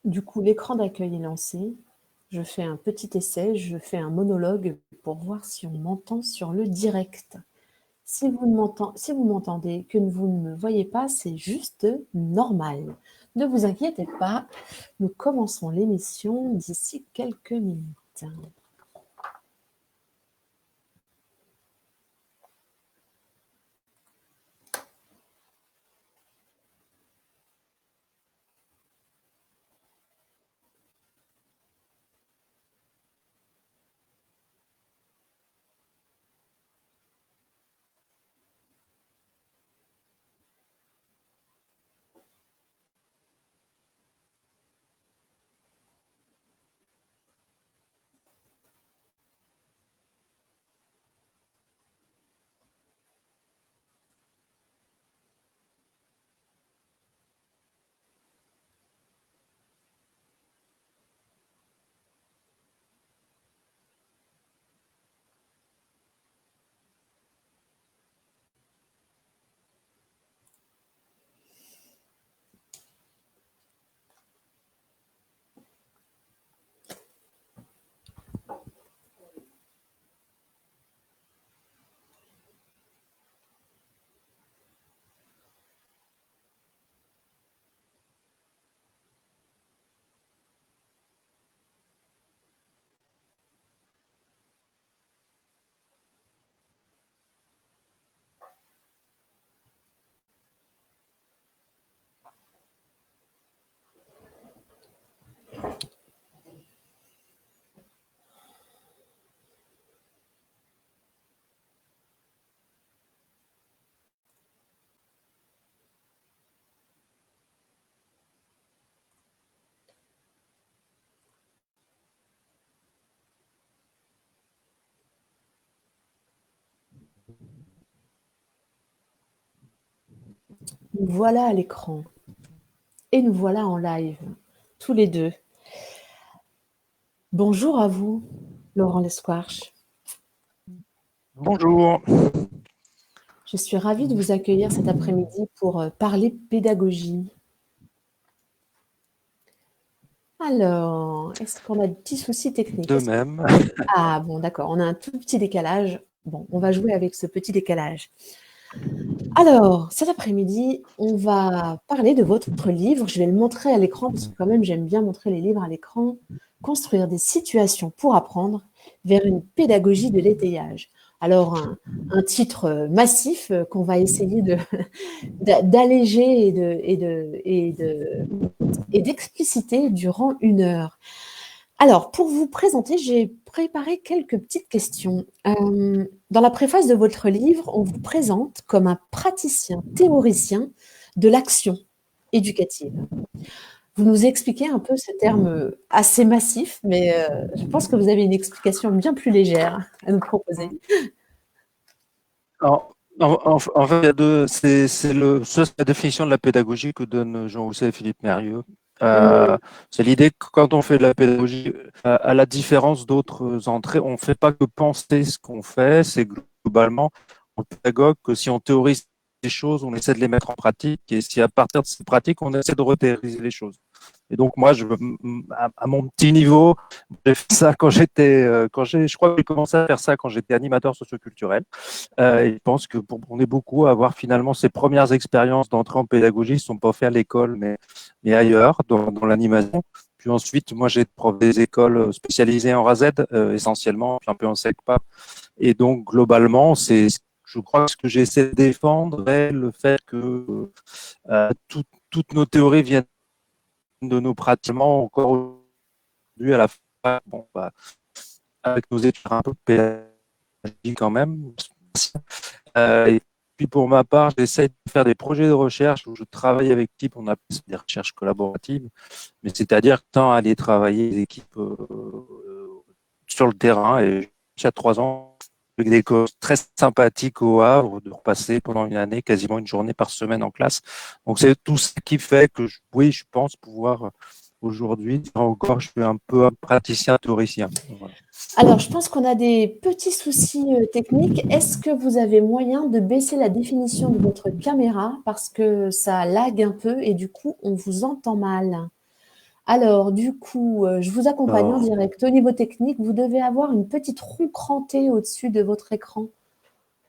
Du coup, l'écran d'accueil est lancé. Je fais un petit essai, je fais un monologue pour voir si on m'entend sur le direct. Si vous m'entendez, que vous ne me voyez pas, c'est juste normal. Ne vous inquiétez pas, nous commençons l'émission d'ici quelques minutes. Nous voilà à l'écran et nous voilà en live, tous les deux. Bonjour à vous, Laurent Lesquarche. Bonjour. Je suis ravie de vous accueillir cet après-midi pour parler pédagogie. Alors, est-ce qu'on a des petits soucis techniques? De même. Ah bon, d'accord, on a un tout petit décalage. Bon, on va jouer avec ce petit décalage. Alors, cet après-midi, on va parler de votre livre. Je vais le montrer à l'écran parce que quand même, j'aime bien montrer les livres à l'écran. Construire des situations pour apprendre vers une pédagogie de l'étayage. Alors, un titre massif qu'on va essayer d'alléger et d'expliciter durant 1 heure. Alors, pour vous présenter, j'ai préparé quelques petites questions. Dans la préface de votre livre, on vous présente comme un praticien théoricien de l'action éducative. Vous nous expliquez un peu ce terme assez massif, mais je pense que vous avez une explication bien plus légère à nous proposer. En fait, il y a deux. C'est la définition de la pédagogie que donnent Jean Housset et Philippe Mérieux. C'est l'idée que quand on fait de la pédagogie, à la différence d'autres entrées, on ne fait pas que penser ce qu'on fait, c'est globalement, on est pédagogue, que si on théorise des choses, on essaie de les mettre en pratique, et si à partir de ces pratiques, on essaie de rethéoriser les choses. Et donc moi, à mon petit niveau, j'ai fait ça je crois que j'ai commencé à faire ça quand j'étais animateur socioculturel. Et je pense que on est beaucoup à avoir finalement ces premières expériences d'entrée en pédagogie, ne sont pas faites à l'école, mais ailleurs, dans l'animation. Puis ensuite, moi, j'ai été prof des écoles spécialisées en RAZ, essentiellement, puis un peu en SECPA. Et donc, globalement, je crois que ce que j'essaie de défendre est le fait que toutes nos théories viennent de nos pratiques. Encore aujourd'hui, à la fin, bon, bah, avec nos études un peu pédagogiques quand même. Et puis pour ma part, j'essaie de faire des projets de recherche où je travaille avec l'équipe, on appelle ça des recherches collaboratives, mais c'est-à-dire tant aller travailler des équipes sur le terrain. Et il y a 3 ans, avec des cours très sympathiques au Havre, de repasser pendant une année quasiment une journée par semaine en classe. Donc c'est tout ce qui fait que oui, je pense pouvoir aujourd'hui dire encore, je suis un peu un praticien théoricien. Voilà. Alors, je pense qu'on a des petits soucis techniques. Est-ce que vous avez moyen de baisser la définition de votre caméra parce que ça lag un peu et du coup, on vous entend mal? Alors, du coup, je vous accompagne en Alors, direct. Au niveau technique, vous devez avoir une petite roue crantée au-dessus de votre écran,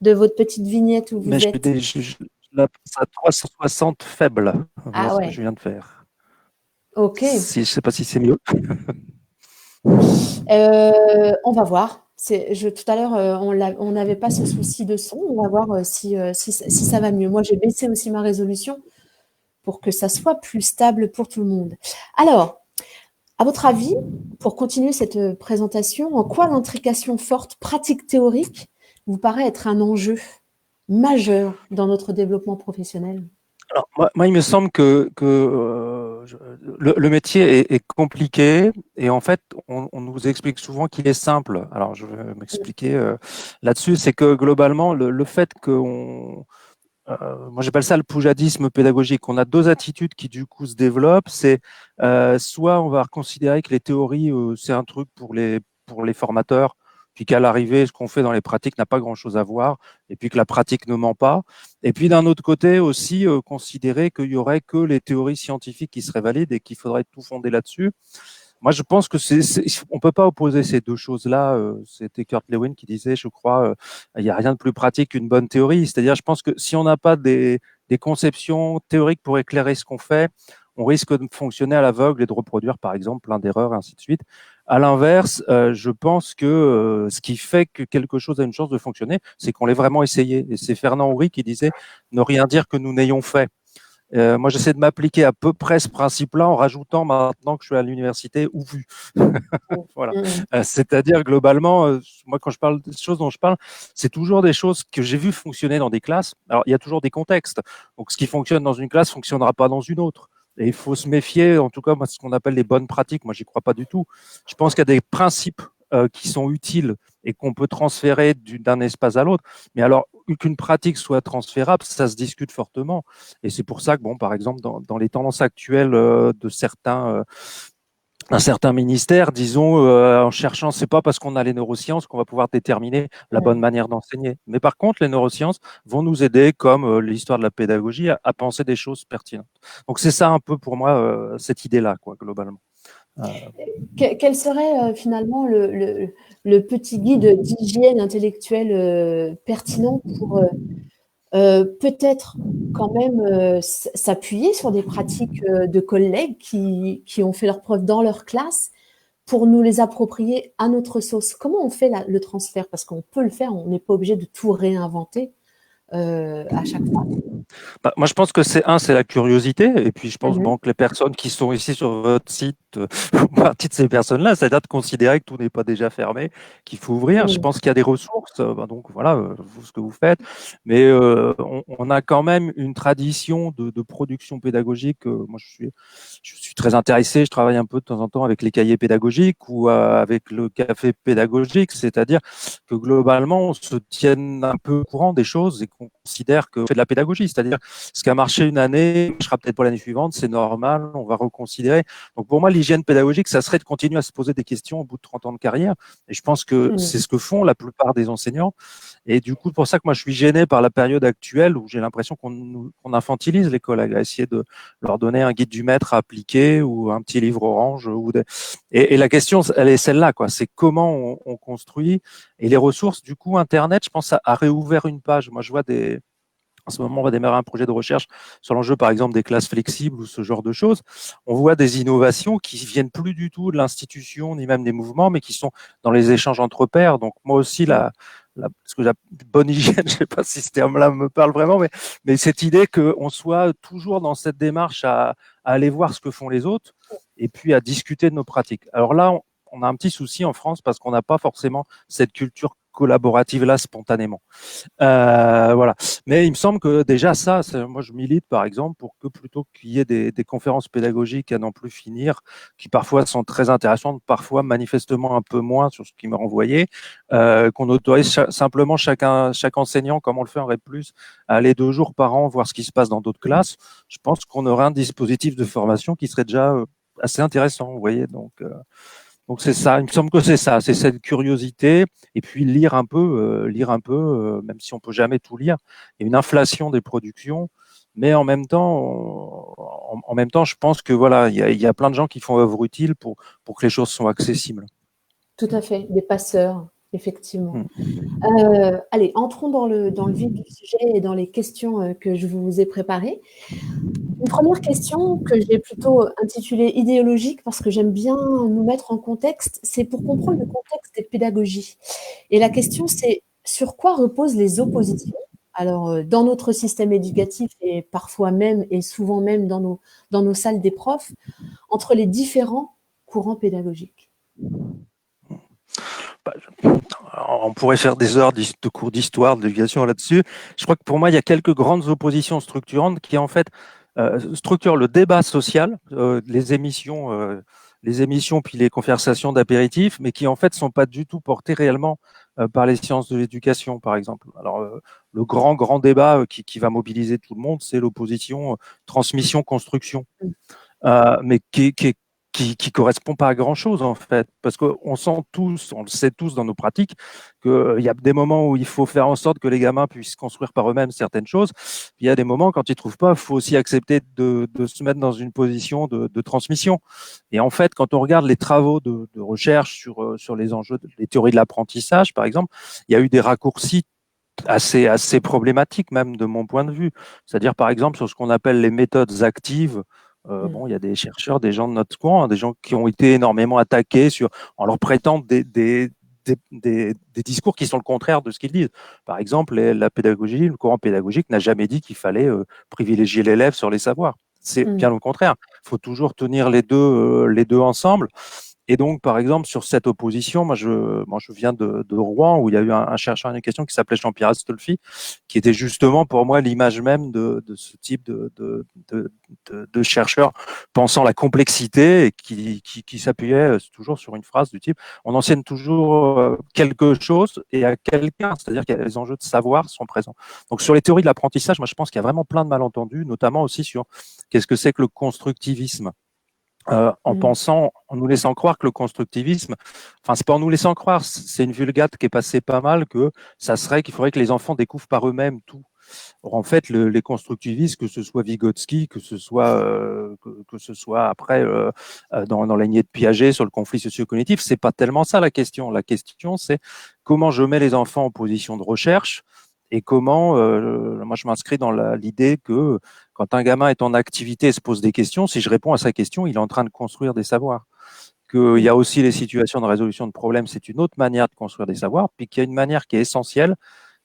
de votre petite vignette où mais vous êtes. je la passe à 360 faible. Voilà Ah ce que je ouais, viens de faire. OK. Si, je sais pas si c'est mieux. On va voir. Tout à l'heure, on n'avait pas ce souci de son. On va voir si ça va mieux. Moi, j'ai baissé aussi ma résolution pour que ça soit plus stable pour tout le monde. Alors, à votre avis, pour continuer cette présentation, en quoi l'intrication forte pratique-théorique vous paraît être un enjeu majeur dans notre développement professionnel? Alors, moi, il me semble le métier est compliqué et en fait, on nous explique souvent qu'il est simple. Alors, je vais m'expliquer là-dessus. C'est que globalement, le fait qu'on moi j'appelle ça le poujadisme pédagogique. On a deux attitudes qui du coup se développent. C'est soit on va considérer que les théories c'est un truc pour les formateurs, puis qu'à l'arrivée ce qu'on fait dans les pratiques n'a pas grand-chose à voir, et puis que la pratique ne ment pas. Et puis d'un autre côté aussi considérer qu'il y aurait que les théories scientifiques qui seraient valides et qu'il faudrait tout fonder là-dessus. Moi, je pense que on peut pas opposer ces deux choses-là. C'était Kurt Lewin qui disait, je crois, il n'y a rien de plus pratique qu'une bonne théorie. C'est-à-dire, je pense que si on n'a pas des conceptions théoriques pour éclairer ce qu'on fait, on risque de fonctionner à l'aveugle et de reproduire, par exemple, plein d'erreurs, et ainsi de suite. À l'inverse, je pense que ce qui fait que quelque chose a une chance de fonctionner, c'est qu'on l'ait vraiment essayé. Et c'est Fernand Houry qui disait ne rien dire que nous n'ayons fait. Moi, j'essaie de m'appliquer à peu près ce principe-là en rajoutant maintenant que je suis à l'université ou vu. Voilà. Mmh. C'est-à-dire globalement, moi quand je parle des choses dont je parle, c'est toujours des choses que j'ai vues fonctionner dans des classes. Alors il y a toujours des contextes. Donc ce qui fonctionne dans une classe fonctionnera pas dans une autre. Et il faut se méfier, en tout cas, moi, ce qu'on appelle les bonnes pratiques. Moi, j'y crois pas du tout. Je pense qu'il y a des principes qui sont utiles et qu'on peut transférer d'un espace à l'autre. Mais alors, qu'une pratique soit transférable, ça se discute fortement. Et c'est pour ça que, bon, par exemple, dans les tendances actuelles de certains un certain ministère, disons, en cherchant, c'est pas parce qu'on a les neurosciences qu'on va pouvoir déterminer la bonne Ouais. manière d'enseigner. Mais par contre, les neurosciences vont nous aider, comme l'histoire de la pédagogie, à penser des choses pertinentes. Donc c'est ça un peu pour moi cette idée-là, quoi, globalement. Euh, Quel serait finalement le petit guide d'hygiène intellectuelle pertinent pour peut-être quand même s'appuyer sur des pratiques de collègues qui ont fait leurs preuves dans leur classe pour nous les approprier à notre sauce? Comment on fait le transfert? Parce qu'on peut le faire, on n'est pas obligé de tout réinventer à chaque fois. Bah, moi, je pense que c'est la curiosité, et puis je pense Mhm. bon, que les personnes qui sont ici sur votre site font partie de ces personnes-là, c'est-à-dire de considérer que tout n'est pas déjà fermé, qu'il faut ouvrir. Je Mhm. pense qu'il y a des ressources, bah, donc voilà, vous, ce que vous faites, mais on a quand même une tradition de production pédagogique. Moi, je suis très intéressé, je travaille un peu de temps en temps avec les cahiers pédagogiques ou avec le café pédagogique, c'est-à-dire que globalement, on se tienne un peu au courant des choses et qu'on considère que c'est de la pédagogie. C'est-à-dire, ce qui a marché une année ne marchera peut-être pas l'année suivante, c'est normal, on va reconsidérer. Donc, pour moi, l'hygiène pédagogique, ça serait de continuer à se poser des questions au bout de 30 ans de carrière. Et je pense que Mhm. c'est ce que font la plupart des enseignants. Et du coup, pour ça que moi, je suis gêné par la période actuelle où j'ai l'impression qu'on infantilise l'école à essayer de leur donner un guide du maître à appliquer ou un petit livre orange. Et la question, elle est celle-là, quoi. C'est comment on construit et les ressources. Du coup, Internet, je pense, a réouvert une page. Moi, je vois en ce moment, on va démarrer un projet de recherche sur l'enjeu, par exemple, des classes flexibles ou ce genre de choses. On voit des innovations qui viennent plus du tout de l'institution ni même des mouvements, mais qui sont dans les échanges entre pairs. Donc, moi aussi, ce que la bonne hygiène, je ne sais pas si ce terme-là me parle vraiment, mais cette idée qu'on soit toujours dans cette démarche à aller voir ce que font les autres et puis à discuter de nos pratiques. Alors là, on a un petit souci en France parce qu'on n'a pas forcément cette culture collaborative là spontanément. Voilà. Mais il me semble que déjà ça, moi je milite par exemple pour que plutôt qu'il y ait des conférences pédagogiques à n'en plus finir, qui parfois sont très intéressantes, parfois manifestement un peu moins sur ce qui m'est renvoyé, qu'on autorise simplement chaque enseignant, comme on le fait en REP+, à aller 2 jours par an voir ce qui se passe dans d'autres classes. Je pense qu'on aurait un dispositif de formation qui serait déjà assez intéressant, vous voyez. Donc Donc c'est ça, il me semble que c'est ça, c'est cette curiosité et puis même si on peut jamais tout lire. Il y a une inflation des productions, mais en même temps, je pense que voilà, il y a plein de gens qui font œuvre utile pour que les choses soient accessibles. Tout à fait, des passeurs, effectivement. Mm. Allez, entrons dans le vif du sujet et dans les questions que je vous ai préparées. Une première question que j'ai plutôt intitulée idéologique parce que j'aime bien nous mettre en contexte, c'est pour comprendre le contexte des pédagogies. Et la question, c'est sur quoi reposent les oppositions? Alors, dans notre système éducatif et parfois même et souvent même dans nos salles des profs, entre les différents courants pédagogiques. Bah, on pourrait faire des heures de cours d'histoire, d'éducation là-dessus. Je crois que pour moi, il y a quelques grandes oppositions structurantes qui, en fait, structurent le débat social, les émissions puis les conversations d'apéritifs, mais qui, en fait, sont pas du tout portées réellement par les sciences de l'éducation, par exemple. Alors, le grand débat qui va mobiliser tout le monde, c'est l'opposition transmission-construction. Mais qui correspond pas à grand chose en fait, parce qu'on sent tous, on le sait tous dans nos pratiques, qu'il y a des moments où il faut faire en sorte que les gamins puissent construire par eux-mêmes certaines choses. Puis il y a des moments quand ils trouvent pas, il faut aussi accepter de se mettre dans une position de transmission. Et en fait, quand on regarde les travaux de recherche sur les enjeux, les théories de l'apprentissage, par exemple, il y a eu des raccourcis assez problématiques même de mon point de vue. C'est-à-dire par exemple sur ce qu'on appelle les méthodes actives. Bon, il y a des chercheurs, des gens de notre coin, hein, des gens qui ont été énormément attaqués en leur prêtant des discours qui sont le contraire de ce qu'ils disent. Par exemple, la pédagogie, le courant pédagogique n'a jamais dit qu'il fallait privilégier l'élève sur les savoirs. C'est bien au contraire. Il faut toujours tenir les deux ensemble. Et donc, par exemple, sur cette opposition, moi, je viens de Rouen, où il y a eu un chercheur en éducation qui s'appelait Jean-Pierre Astolfi, qui était justement pour moi l'image même de ce type de chercheur pensant la complexité et qui s'appuyait toujours sur une phrase du type on enseigne toujours quelque chose et à quelqu'un, c'est-à-dire que les enjeux de savoir sont présents. Donc, sur les théories de l'apprentissage, moi, je pense qu'il y a vraiment plein de malentendus, notamment aussi sur qu'est-ce que c'est que le constructivisme. En nous laissant croire que le constructivisme, enfin, c'est pas en nous laissant croire, c'est une vulgate qui est passée pas mal que ça serait qu'il faudrait que les enfants découvrent par eux-mêmes tout. Or, en fait, les constructivistes, que ce soit Vygotsky, que ce soit après dans la lignée de Piaget sur le conflit socio-cognitif, c'est pas tellement ça la question. La question, c'est comment je mets les enfants en position de recherche et comment, moi je m'inscris dans l'idée que quand un gamin est en activité et se pose des questions, si je réponds à sa question, il est en train de construire des savoirs. Qu'il y a aussi les situations de résolution de problèmes, c'est une autre manière de construire des savoirs, puis qu'il y a une manière qui est essentielle,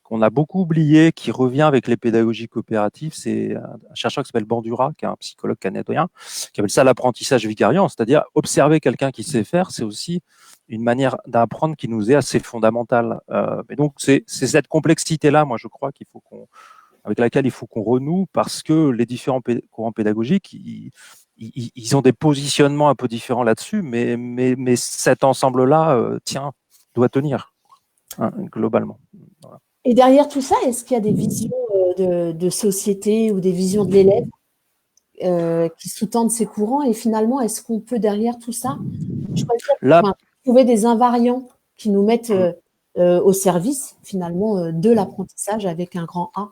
qu'on a beaucoup oublié, qui revient avec les pédagogies coopératives. C'est un chercheur qui s'appelle Bandura, qui est un psychologue canadien, qui appelle ça l'apprentissage vicariant, c'est-à-dire observer quelqu'un qui sait faire, c'est aussi une manière d'apprendre qui nous est assez fondamentale. Et donc, c'est cette complexité-là, moi, je crois avec laquelle il faut qu'on renoue, parce que les différents courants pédagogiques, ils ont des positionnements un peu différents là-dessus, mais cet ensemble-là, doit tenir, hein, globalement. Voilà. Et derrière tout ça, est-ce qu'il y a des visions de société ou des visions de l'élève qui sous-tendent ces courants? Et finalement, est-ce qu'on peut derrière tout ça trouver des invariants qui nous mettent au service finalement de l'apprentissage avec un grand A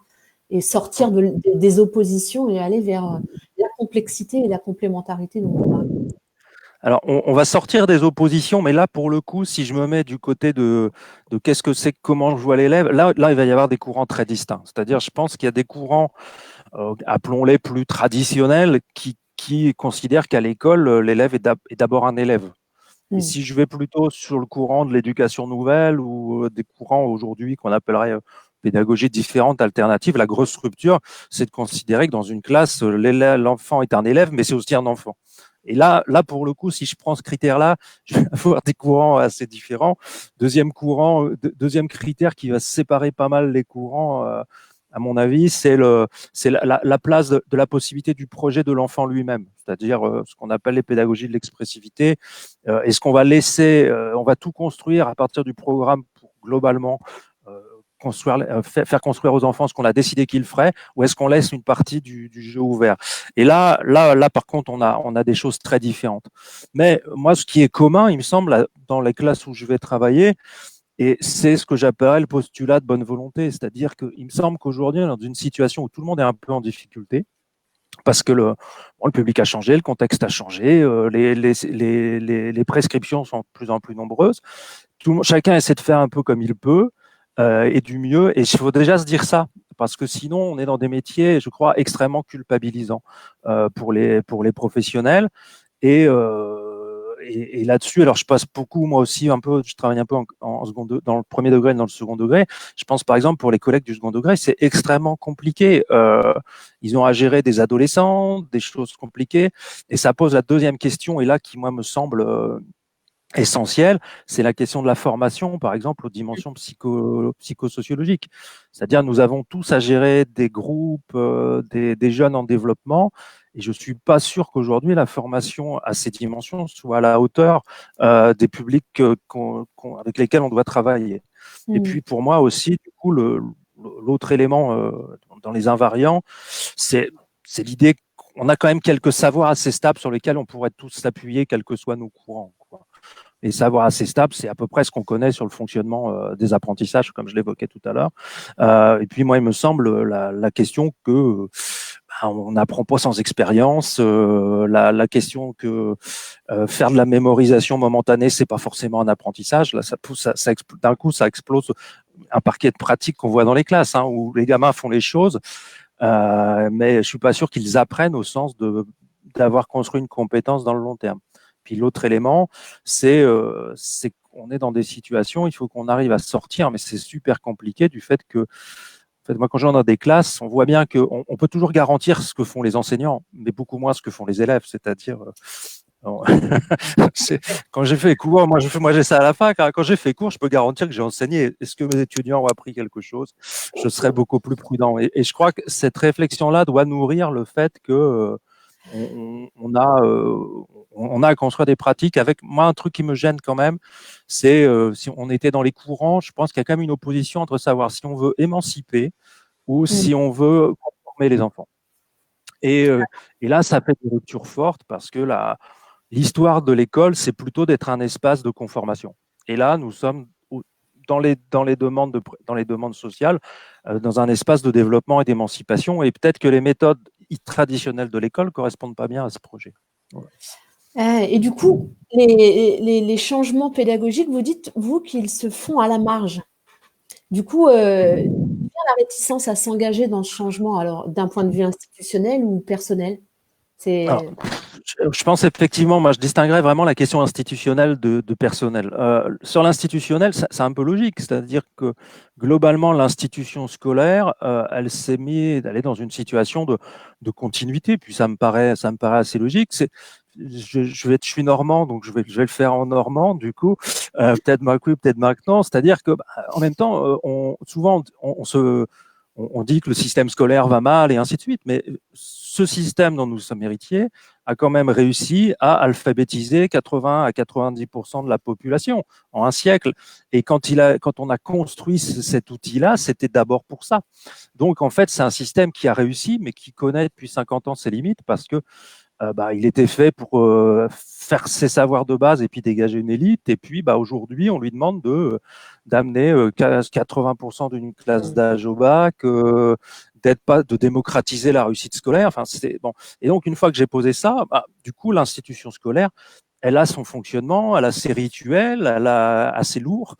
et sortir des oppositions et aller vers la complexité et la complémentarité dont on parle? Alors, on va sortir des oppositions, mais là, pour le coup, si je me mets du côté de qu'est-ce que c'est, comment je vois l'élève, là, il va y avoir des courants très distincts. C'est-à-dire, je pense qu'il y a des courants, appelons-les plus traditionnels, qui considèrent qu'à l'école, l'élève est d'abord un élève. Et si je vais plutôt sur le courant de l'éducation nouvelle ou des courants aujourd'hui qu'on appellerait pédagogie différente, alternative, la grosse rupture, c'est de considérer que dans une classe, l'enfant est un élève, mais c'est aussi un enfant. Et là, pour le coup, si je prends ce critère-là, je vais avoir des courants assez différents. Deuxième critère qui va séparer pas mal les courants, à mon avis, c'est la place de la possibilité du projet de l'enfant lui-même, c'est-à-dire ce qu'on appelle les pédagogies de l'expressivité. Est-ce qu'on va on va tout construire à partir du programme pour globalement faire construire aux enfants ce qu'on a décidé qu'ils feraient, ou est-ce qu'on laisse une partie du jeu ouvert? Et là, par contre, on a des choses très différentes. Mais moi, ce qui est commun, il me semble, dans les classes où je vais travailler, et c'est ce que j'appellerais le postulat de bonne volonté, c'est-à-dire qu'il me semble qu'aujourd'hui, on est dans une situation où tout le monde est un peu en difficulté, parce que le public a changé, le contexte a changé, les prescriptions sont de plus en plus nombreuses. Chacun essaie de faire un peu comme il peut et du mieux. Et il faut déjà se dire ça, parce que sinon, on est dans des métiers, je crois, extrêmement culpabilisants pour les professionnels. Et là-dessus, alors je passe beaucoup, moi aussi, un peu, je travaille un peu en second, dans le premier degré et dans le second degré. Je pense par exemple pour les collègues du second degré, c'est extrêmement compliqué. Ils ont à gérer des adolescents, des choses compliquées, et ça pose la deuxième question, et là qui moi me semble essentielle, c'est la question de la formation, par exemple, aux dimensions psychosociologiques. C'est-à-dire, nous avons tous à gérer des groupes, des jeunes en développement, et je suis pas sûr qu'aujourd'hui la formation à ces dimensions soit à la hauteur des publics avec lesquels on doit travailler. Et puis pour moi aussi, du coup, l'autre élément dans les invariants, c'est l'idée qu'on a quand même quelques savoirs assez stables sur lesquels on pourrait tous s'appuyer, quels que soient nos courants, quoi. Et savoir assez stable, c'est à peu près ce qu'on connaît sur le fonctionnement des apprentissages, comme je l'évoquais tout à l'heure. Et puis moi, il me semble la question que on n'apprend pas sans expérience. La question que faire de la mémorisation momentanée, c'est pas forcément un apprentissage. Là, ça pousse, d'un coup, ça explose un parquet de pratique qu'on voit dans les classes, hein, où les gamins font les choses, mais je suis pas sûr qu'ils apprennent au sens d'avoir construit une compétence dans le long terme. Puis l'autre élément, c'est qu'on est dans des situations, il faut qu'on arrive à sortir, mais c'est super compliqué du fait que, en fait, moi, quand je vais dans des classes, on voit bien qu'on peut toujours garantir ce que font les enseignants, mais beaucoup moins ce que font les élèves. C'est-à-dire, quand j'ai fait cours, moi j'ai ça à la fac, hein, quand j'ai fait cours, je peux garantir que j'ai enseigné. Est-ce que mes étudiants ont appris quelque chose? Je serais beaucoup plus prudent. Et je crois que cette réflexion-là doit nourrir le fait que on a à construire des pratiques. Avec moi, un truc qui me gêne quand même, c'est si on était dans les courants, je pense qu'il y a quand même une opposition entre savoir si on veut émanciper ou si on veut conformer les enfants. Et là, ça fait des ruptures fortes parce que l'histoire de l'école, c'est plutôt d'être un espace de conformation. Et là, nous sommes dans les demandes sociales, dans un espace de développement et d'émancipation. Et peut-être que les méthodes traditionnelles de l'école ne correspondent pas bien à ce projet. Ouais. Et du coup, les changements pédagogiques, vous dites, vous, qu'ils se font à la marge. Du coup, la réticence à s'engager dans ce changement, alors d'un point de vue institutionnel ou personnel? Alors, je pense effectivement, moi je distinguerais vraiment la question institutionnelle de personnel. Sur l'institutionnel, c'est un peu logique, c'est-à-dire que globalement l'institution scolaire, elle est dans une situation de continuité, puis ça me paraît assez logique. Je suis normand, donc je vais le faire en normand, du coup, peut-être oui, peut-être maintenant. C'est-à-dire que en même temps, souvent on dit que le système scolaire va mal et ainsi de suite, mais ce système dont nous sommes héritiers a quand même réussi à alphabétiser 80 à 90% de la population en un siècle. Et quand on a construit cet outil-là, c'était d'abord pour ça. Donc en fait, c'est un système qui a réussi, mais qui connaît depuis 50 ans ses limites parce que il était fait pour faire ses savoirs de base et puis dégager une élite. Et puis aujourd'hui, on lui demande d'amener 80% d'une classe d'âge au bac, de démocratiser la réussite scolaire. Enfin, c'est bon. Et donc, une fois que j'ai posé ça, du coup, l'institution scolaire, elle a son fonctionnement, elle a ses rituels, elle a assez lourd,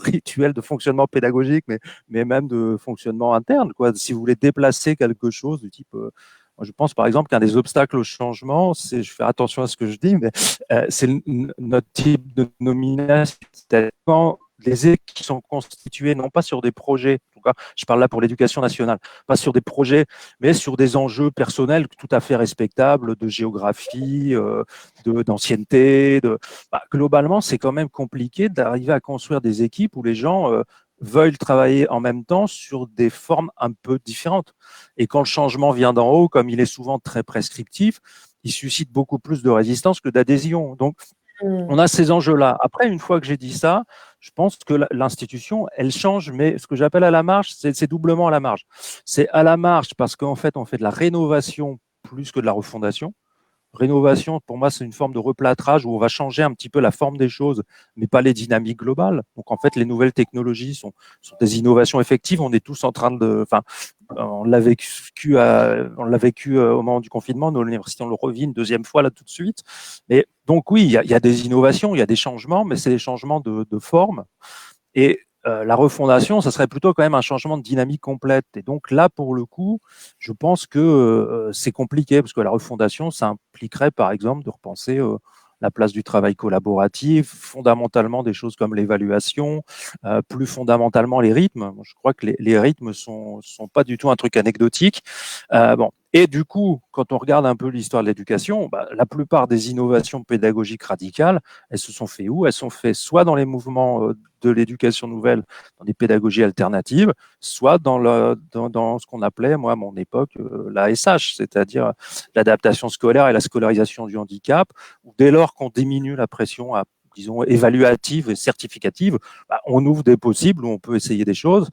rituels de fonctionnement pédagogique, mais même de fonctionnement interne, quoi. Si vous voulez déplacer quelque chose du type moi, je pense par exemple qu'un des obstacles au changement, c'est, je fais attention à ce que je dis, mais c'est notre type de nomination. C'est quand les équipes sont constituées non pas sur des projets, en tout cas, je parle là pour l'éducation nationale, pas sur des projets, mais sur des enjeux personnels tout à fait respectables, de géographie, d'ancienneté. Globalement, c'est quand même compliqué d'arriver à construire des équipes où les gens veulent travailler en même temps sur des formes un peu différentes. Et quand le changement vient d'en haut, comme il est souvent très prescriptif, il suscite beaucoup plus de résistance que d'adhésion. Donc, on a ces enjeux-là. Après, une fois que j'ai dit ça, je pense que l'institution, elle change, mais ce que j'appelle à la marge, c'est doublement à la marge. C'est à la marge parce qu'en fait, on fait de la rénovation plus que de la refondation. Rénovation, pour moi, c'est une forme de replâtrage où on va changer un petit peu la forme des choses, mais pas les dynamiques globales. Donc, en fait, les nouvelles technologies sont des innovations effectives. On est tous en train de, enfin, on l'a vécu, au moment du confinement. Nos universités, on le revit une deuxième fois là tout de suite. Mais donc oui, il y a des innovations, il y a des changements, mais c'est des changements de forme. Et la refondation, ça serait plutôt quand même un changement de dynamique complète. Et donc là, pour le coup, je pense que c'est compliqué parce que la refondation, ça impliquerait par exemple de repenser la place du travail collaboratif, fondamentalement des choses comme l'évaluation, plus fondamentalement les rythmes. Je crois que les rythmes sont pas du tout un truc anecdotique. Bon. Et du coup, quand on regarde un peu l'histoire de l'éducation, bah, la plupart des innovations pédagogiques radicales, elles se sont faites où? Elles sont faites soit dans les mouvements de l'éducation nouvelle, dans des pédagogies alternatives, soit dans ce qu'on appelait, moi, à mon époque, l'ASH, c'est-à-dire l'adaptation scolaire et la scolarisation du handicap, où dès lors qu'on diminue la pression à disons, évaluative et certificative, bah, on ouvre des possibles où on peut essayer des choses.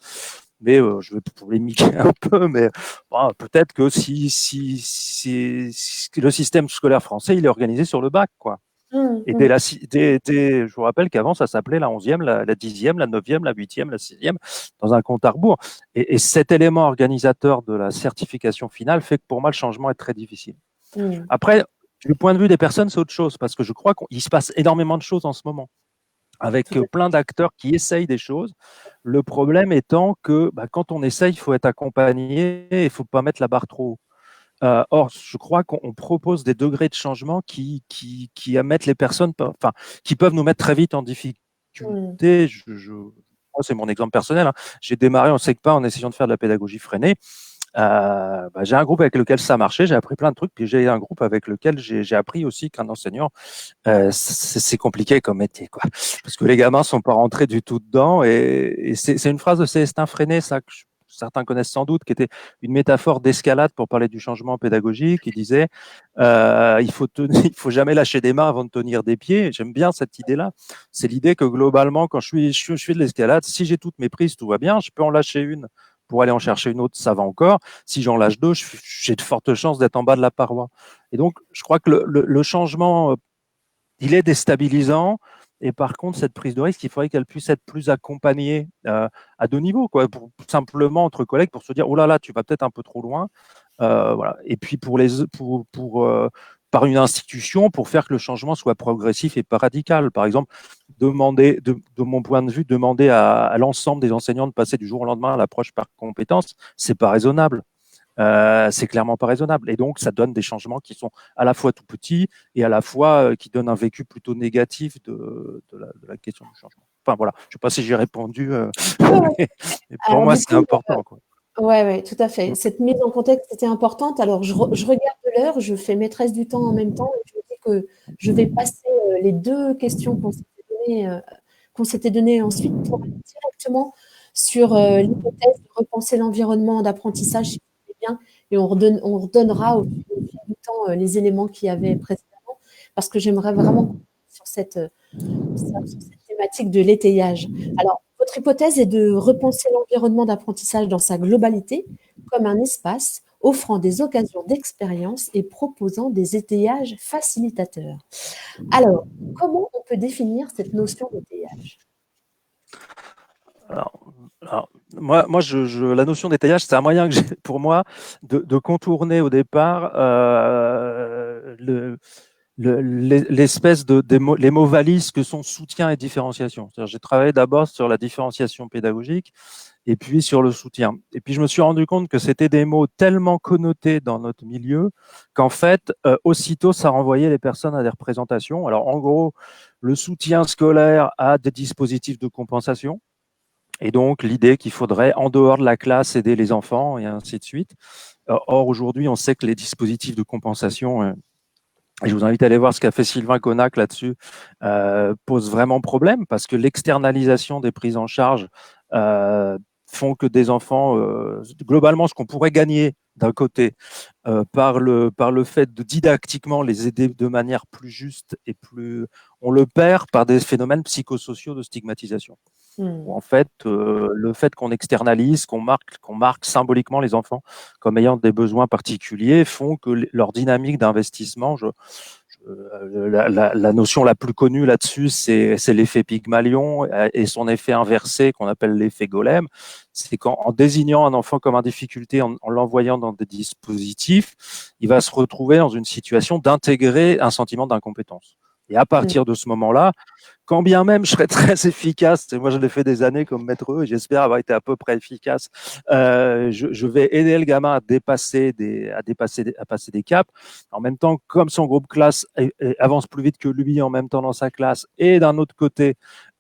Mais je vais polémiquer un peu, mais bon, peut-être que si le système scolaire français, il est organisé sur le bac, quoi. Et je vous rappelle qu'avant, ça s'appelait la 11e, la 10e, la 9e, la 8e, la 6e, dans un compte à rebours. Et cet élément organisateur de la certification finale fait que pour moi, le changement est très difficile. Après, du point de vue des personnes, c'est autre chose, parce que je crois qu'il se passe énormément de choses en ce moment, avec plein d'acteurs qui essayent des choses. Le problème étant que bah, quand on essaye, il faut être accompagné et il ne faut pas mettre la barre trop haut. Or, je crois qu'on propose des degrés de changement qui mettent les personnes, enfin, qui peuvent nous mettre très vite en difficulté. Moi, c'est mon exemple personnel. Hein. J'ai démarré en SECPA en essayant de faire de la pédagogie freinée. Bah, j'ai un groupe avec lequel ça marchait, j'ai appris plein de trucs, puis j'ai un groupe avec lequel j'ai appris aussi qu'un enseignant, c'est compliqué comme métier, quoi. Parce que les gamins sont pas rentrés du tout dedans, et c'est une phrase de Célestin Freinet, ça, que certains connaissent sans doute, qui était une métaphore d'escalade pour parler du changement pédagogique. Il disait il faut jamais lâcher des mains avant de tenir des pieds. J'aime bien cette idée-là. C'est l'idée que globalement, quand je fais de l'escalade, si j'ai toutes mes prises, tout va bien. Je peux en lâcher une pour aller en chercher une autre, ça va encore. Si j'en lâche deux, j'ai de fortes chances d'être en bas de la paroi. Et donc, je crois que le changement, il est déstabilisant. Et par contre, cette prise de risque, il faudrait qu'elle puisse être plus accompagnée à deux niveaux, quoi, pour, simplement entre collègues, pour se dire, oh là là, tu vas peut-être un peu trop loin. Voilà. Et puis par une institution, pour faire que le changement soit progressif et pas radical. Par exemple, demander, de mon point de vue, demander à l'ensemble des enseignants de passer du jour au lendemain à l'approche par compétences, c'est pas raisonnable. C'est clairement pas raisonnable. Et donc, ça donne des changements qui sont à la fois tout petits et à la fois qui donnent un vécu plutôt négatif de la question du changement. Enfin, voilà. Je sais pas si j'ai répondu. Mais pour moi, c'est important, quoi. Ouais, tout à fait. Cette mise en contexte était importante. Alors, je regarde l'heure, je fais maîtresse du temps en même temps, et je me dis que je vais passer les deux questions qu'on s'était données ensuite pour aller directement sur l'hypothèse de repenser l'environnement d'apprentissage, si vous voulez bien, et on redonnera au fil du temps les éléments qu'il y avait précédemment, parce que j'aimerais vraiment sur cette thématique de l'étayage. Alors, votre hypothèse est de repenser l'environnement d'apprentissage dans sa globalité comme un espace offrant des occasions d'expérience et proposant des étayages facilitateurs. Alors, comment on peut définir cette notion d'étayage? Alors, moi la notion d'étayage, c'est un moyen que j'ai pour moi de contourner au départ l'espèce les mots valises que sont soutien et différenciation. J'ai travaillé d'abord sur la différenciation pédagogique et puis sur le soutien. Et puis je me suis rendu compte que c'était des mots tellement connotés dans notre milieu qu'en fait, aussitôt, ça renvoyait les personnes à des représentations. Alors en gros, le soutien scolaire a des dispositifs de compensation. Et donc, l'idée qu'il faudrait, en dehors de la classe, aider les enfants et ainsi de suite. Or, aujourd'hui, on sait que les dispositifs de compensation, et je vous invite à aller voir ce qu'a fait Sylvain Connac là-dessus, pose vraiment problème parce que l'externalisation des prises en charge font que des enfants, globalement, ce qu'on pourrait gagner d'un côté, par le fait de didactiquement les aider de manière plus juste et plus, on le perd par des phénomènes psychosociaux de stigmatisation. Où en fait, le fait qu'on externalise, qu'on marque symboliquement les enfants comme ayant des besoins particuliers, font que leur dynamique d'investissement, la notion la plus connue là-dessus, c'est l'effet Pygmalion et son effet inversé qu'on appelle l'effet golem. C'est qu'en désignant un enfant comme en difficulté, en l'envoyant dans des dispositifs, il va se retrouver dans une situation d'intégrer un sentiment d'incompétence. Et à partir de ce moment-là, quand bien même je serais très efficace, et moi je l'ai fait des années comme maître et j'espère avoir été à peu près efficace, je vais aider le gamin à passer des caps. En même temps, comme son groupe classe avance plus vite que lui en même temps dans sa classe, et d'un autre côté,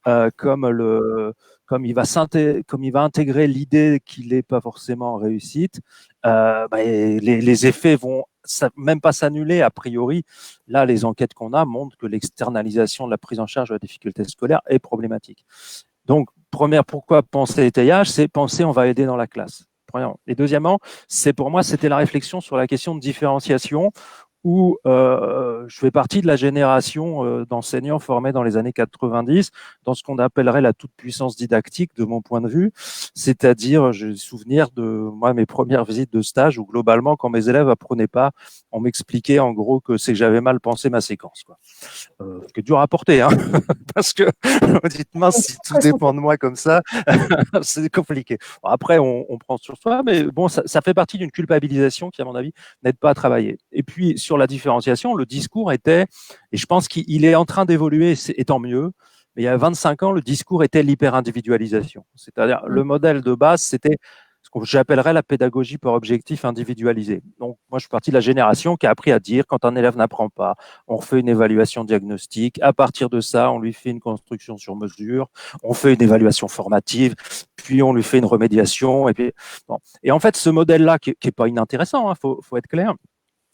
comme il va intégrer l'idée qu'il n'est pas forcément en réussite, les effets vont même pas s'annuler a priori. Là, les enquêtes qu'on a montrent que l'externalisation de la prise en charge de la difficulté scolaire est problématique. Donc, pourquoi penser étayage, c'est penser on va aider dans la classe. Et deuxièmement, pour moi, c'était la réflexion sur la question de différenciation où je fais partie de la génération d'enseignants formés dans les années 90 dans ce qu'on appellerait la toute-puissance didactique de mon point de vue, c'est-à-dire j'ai souvenir de moi mes premières visites de stage où globalement quand mes élèves apprenaient pas, on m'expliquait en gros que c'est que j'avais mal pensé ma séquence, quoi. Ce qui est dur à porter, hein, parce que dites-moi si tout dépend de moi comme ça, c'est compliqué. Bon, après on prend sur soi, mais bon ça fait partie d'une culpabilisation qui à mon avis n'aide pas à travailler. Et puis sur la différenciation, le discours était, et je pense qu'il est en train d'évoluer, et tant mieux, mais il y a 25 ans, le discours était l'hyper-individualisation. C'est-à-dire le modèle de base, c'était ce que j'appellerais la pédagogie par objectif individualisé. Donc moi, je suis partie de la génération qui a appris à dire quand un élève n'apprend pas, on refait une évaluation diagnostique. À partir de ça, on lui fait une construction sur mesure, on fait une évaluation formative, puis on lui fait une remédiation. Et puis, bon. Et en fait, ce modèle-là, qui est pas inintéressant, hein, faut être clair,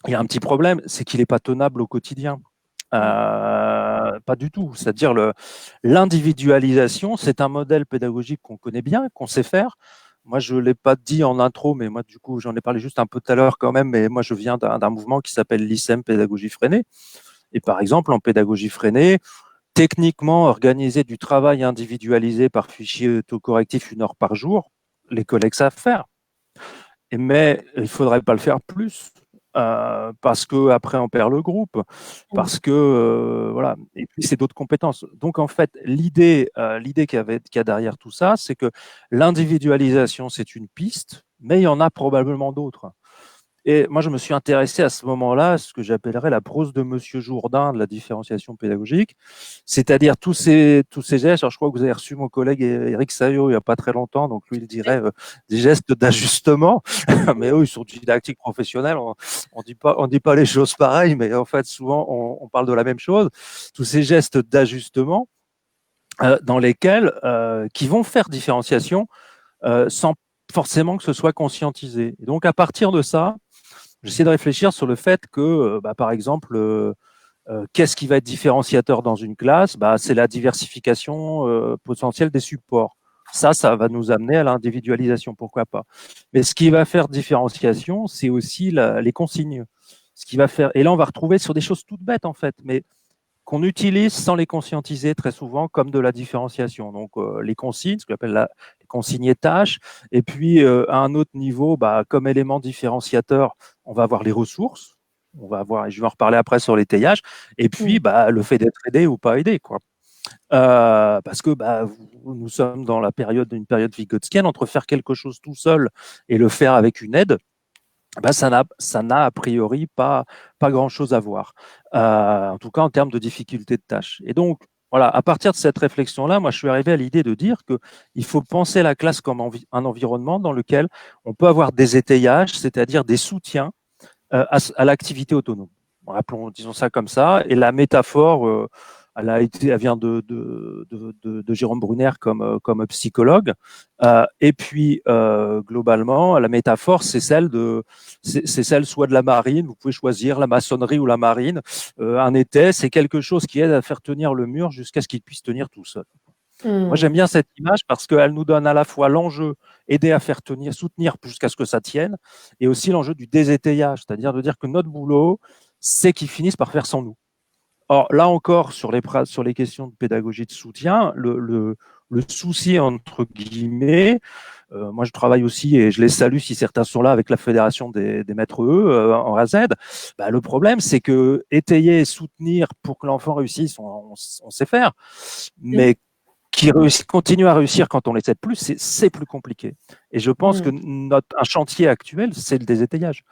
il y a un petit problème, c'est qu'il n'est pas tenable au quotidien. Pas du tout. C'est-à-dire l'individualisation, c'est un modèle pédagogique qu'on connaît bien, qu'on sait faire. Moi, je ne l'ai pas dit en intro, mais moi, du coup, j'en ai parlé juste un peu tout à l'heure quand même, mais moi, je viens d'un mouvement qui s'appelle l'ICEM Pédagogie Freinée. Et par exemple, en pédagogie freinée, techniquement, organiser du travail individualisé par fichier autocorrectif 1 heure par jour, les collègues savent faire. Mais il ne faudrait pas le faire plus. Parce que après on perd le groupe, parce que voilà, et puis c'est d'autres compétences. Donc en fait, l'idée qu'il y a derrière tout ça, c'est que l'individualisation c'est une piste, mais il y en a probablement d'autres. Et moi, je me suis intéressé à ce moment-là à ce que j'appellerais la prose de Monsieur Jourdain de la différenciation pédagogique, c'est-à-dire tous ces gestes. Alors, je crois que vous avez reçu mon collègue Éric Saillot il n'y a pas très longtemps, donc lui, il dirait des gestes d'ajustement, mais eux, ils sont didactiques professionnels. On dit pas les choses pareilles, mais en fait, souvent, on parle de la même chose. Tous ces gestes d'ajustement dans lesquels qui vont faire différenciation sans forcément que ce soit conscientisé. Et donc, à partir de ça, j'essaie de réfléchir sur le fait que, par exemple, qu'est-ce qui va être différenciateur dans une classe? C'est la diversification potentielle des supports. Ça va nous amener à l'individualisation, pourquoi pas. Mais ce qui va faire différenciation, c'est aussi les consignes. Ce qui va faire, et là, on va retrouver sur des choses toutes bêtes, en fait, mais qu'on utilise sans les conscientiser très souvent comme de la différenciation. Donc les consignes, ce qu'on appelle les consignes tâches, et puis à un autre niveau, comme élément différenciateur, on va avoir les ressources, on va avoir, et je vais en reparler après sur l'étayage, et puis le fait d'être aidé ou pas aidé, quoi. Parce que nous sommes dans une période vygotskienne entre faire quelque chose tout seul et le faire avec une aide. Ça n'a a priori pas grand-chose à voir, en tout cas en termes de difficulté de tâche. Et donc, voilà, à partir de cette réflexion-là, moi, je suis arrivé à l'idée de dire qu'il faut penser la classe comme un environnement dans lequel on peut avoir des étayages, c'est-à-dire des soutiens à l'activité autonome. Disons ça comme ça. Et la métaphore, elle vient de Jérôme Brunner comme psychologue. Et puis globalement, la métaphore, c'est celle soit de la marine. Vous pouvez choisir la maçonnerie ou la marine. Un étai, c'est quelque chose qui aide à faire tenir le mur jusqu'à ce qu'il puisse tenir tout seul. Moi, j'aime bien cette image parce qu'elle nous donne à la fois l'enjeu, aider à faire tenir, soutenir jusqu'à ce que ça tienne, et aussi l'enjeu du désétayage, c'est-à-dire de dire que notre boulot, c'est qu'ils finissent par faire sans nous. Or, là encore, sur les questions de pédagogie de soutien, le souci, entre guillemets, moi je travaille aussi, et je les salue si certains sont là, avec la Fédération des maîtres E en AZ. Bah, le problème, c'est que étayer et soutenir pour que l'enfant réussisse, on sait faire, mais qui continue à réussir quand on les aide plus, c'est plus compliqué. Et je pense que un chantier actuel, c'est le désétayage.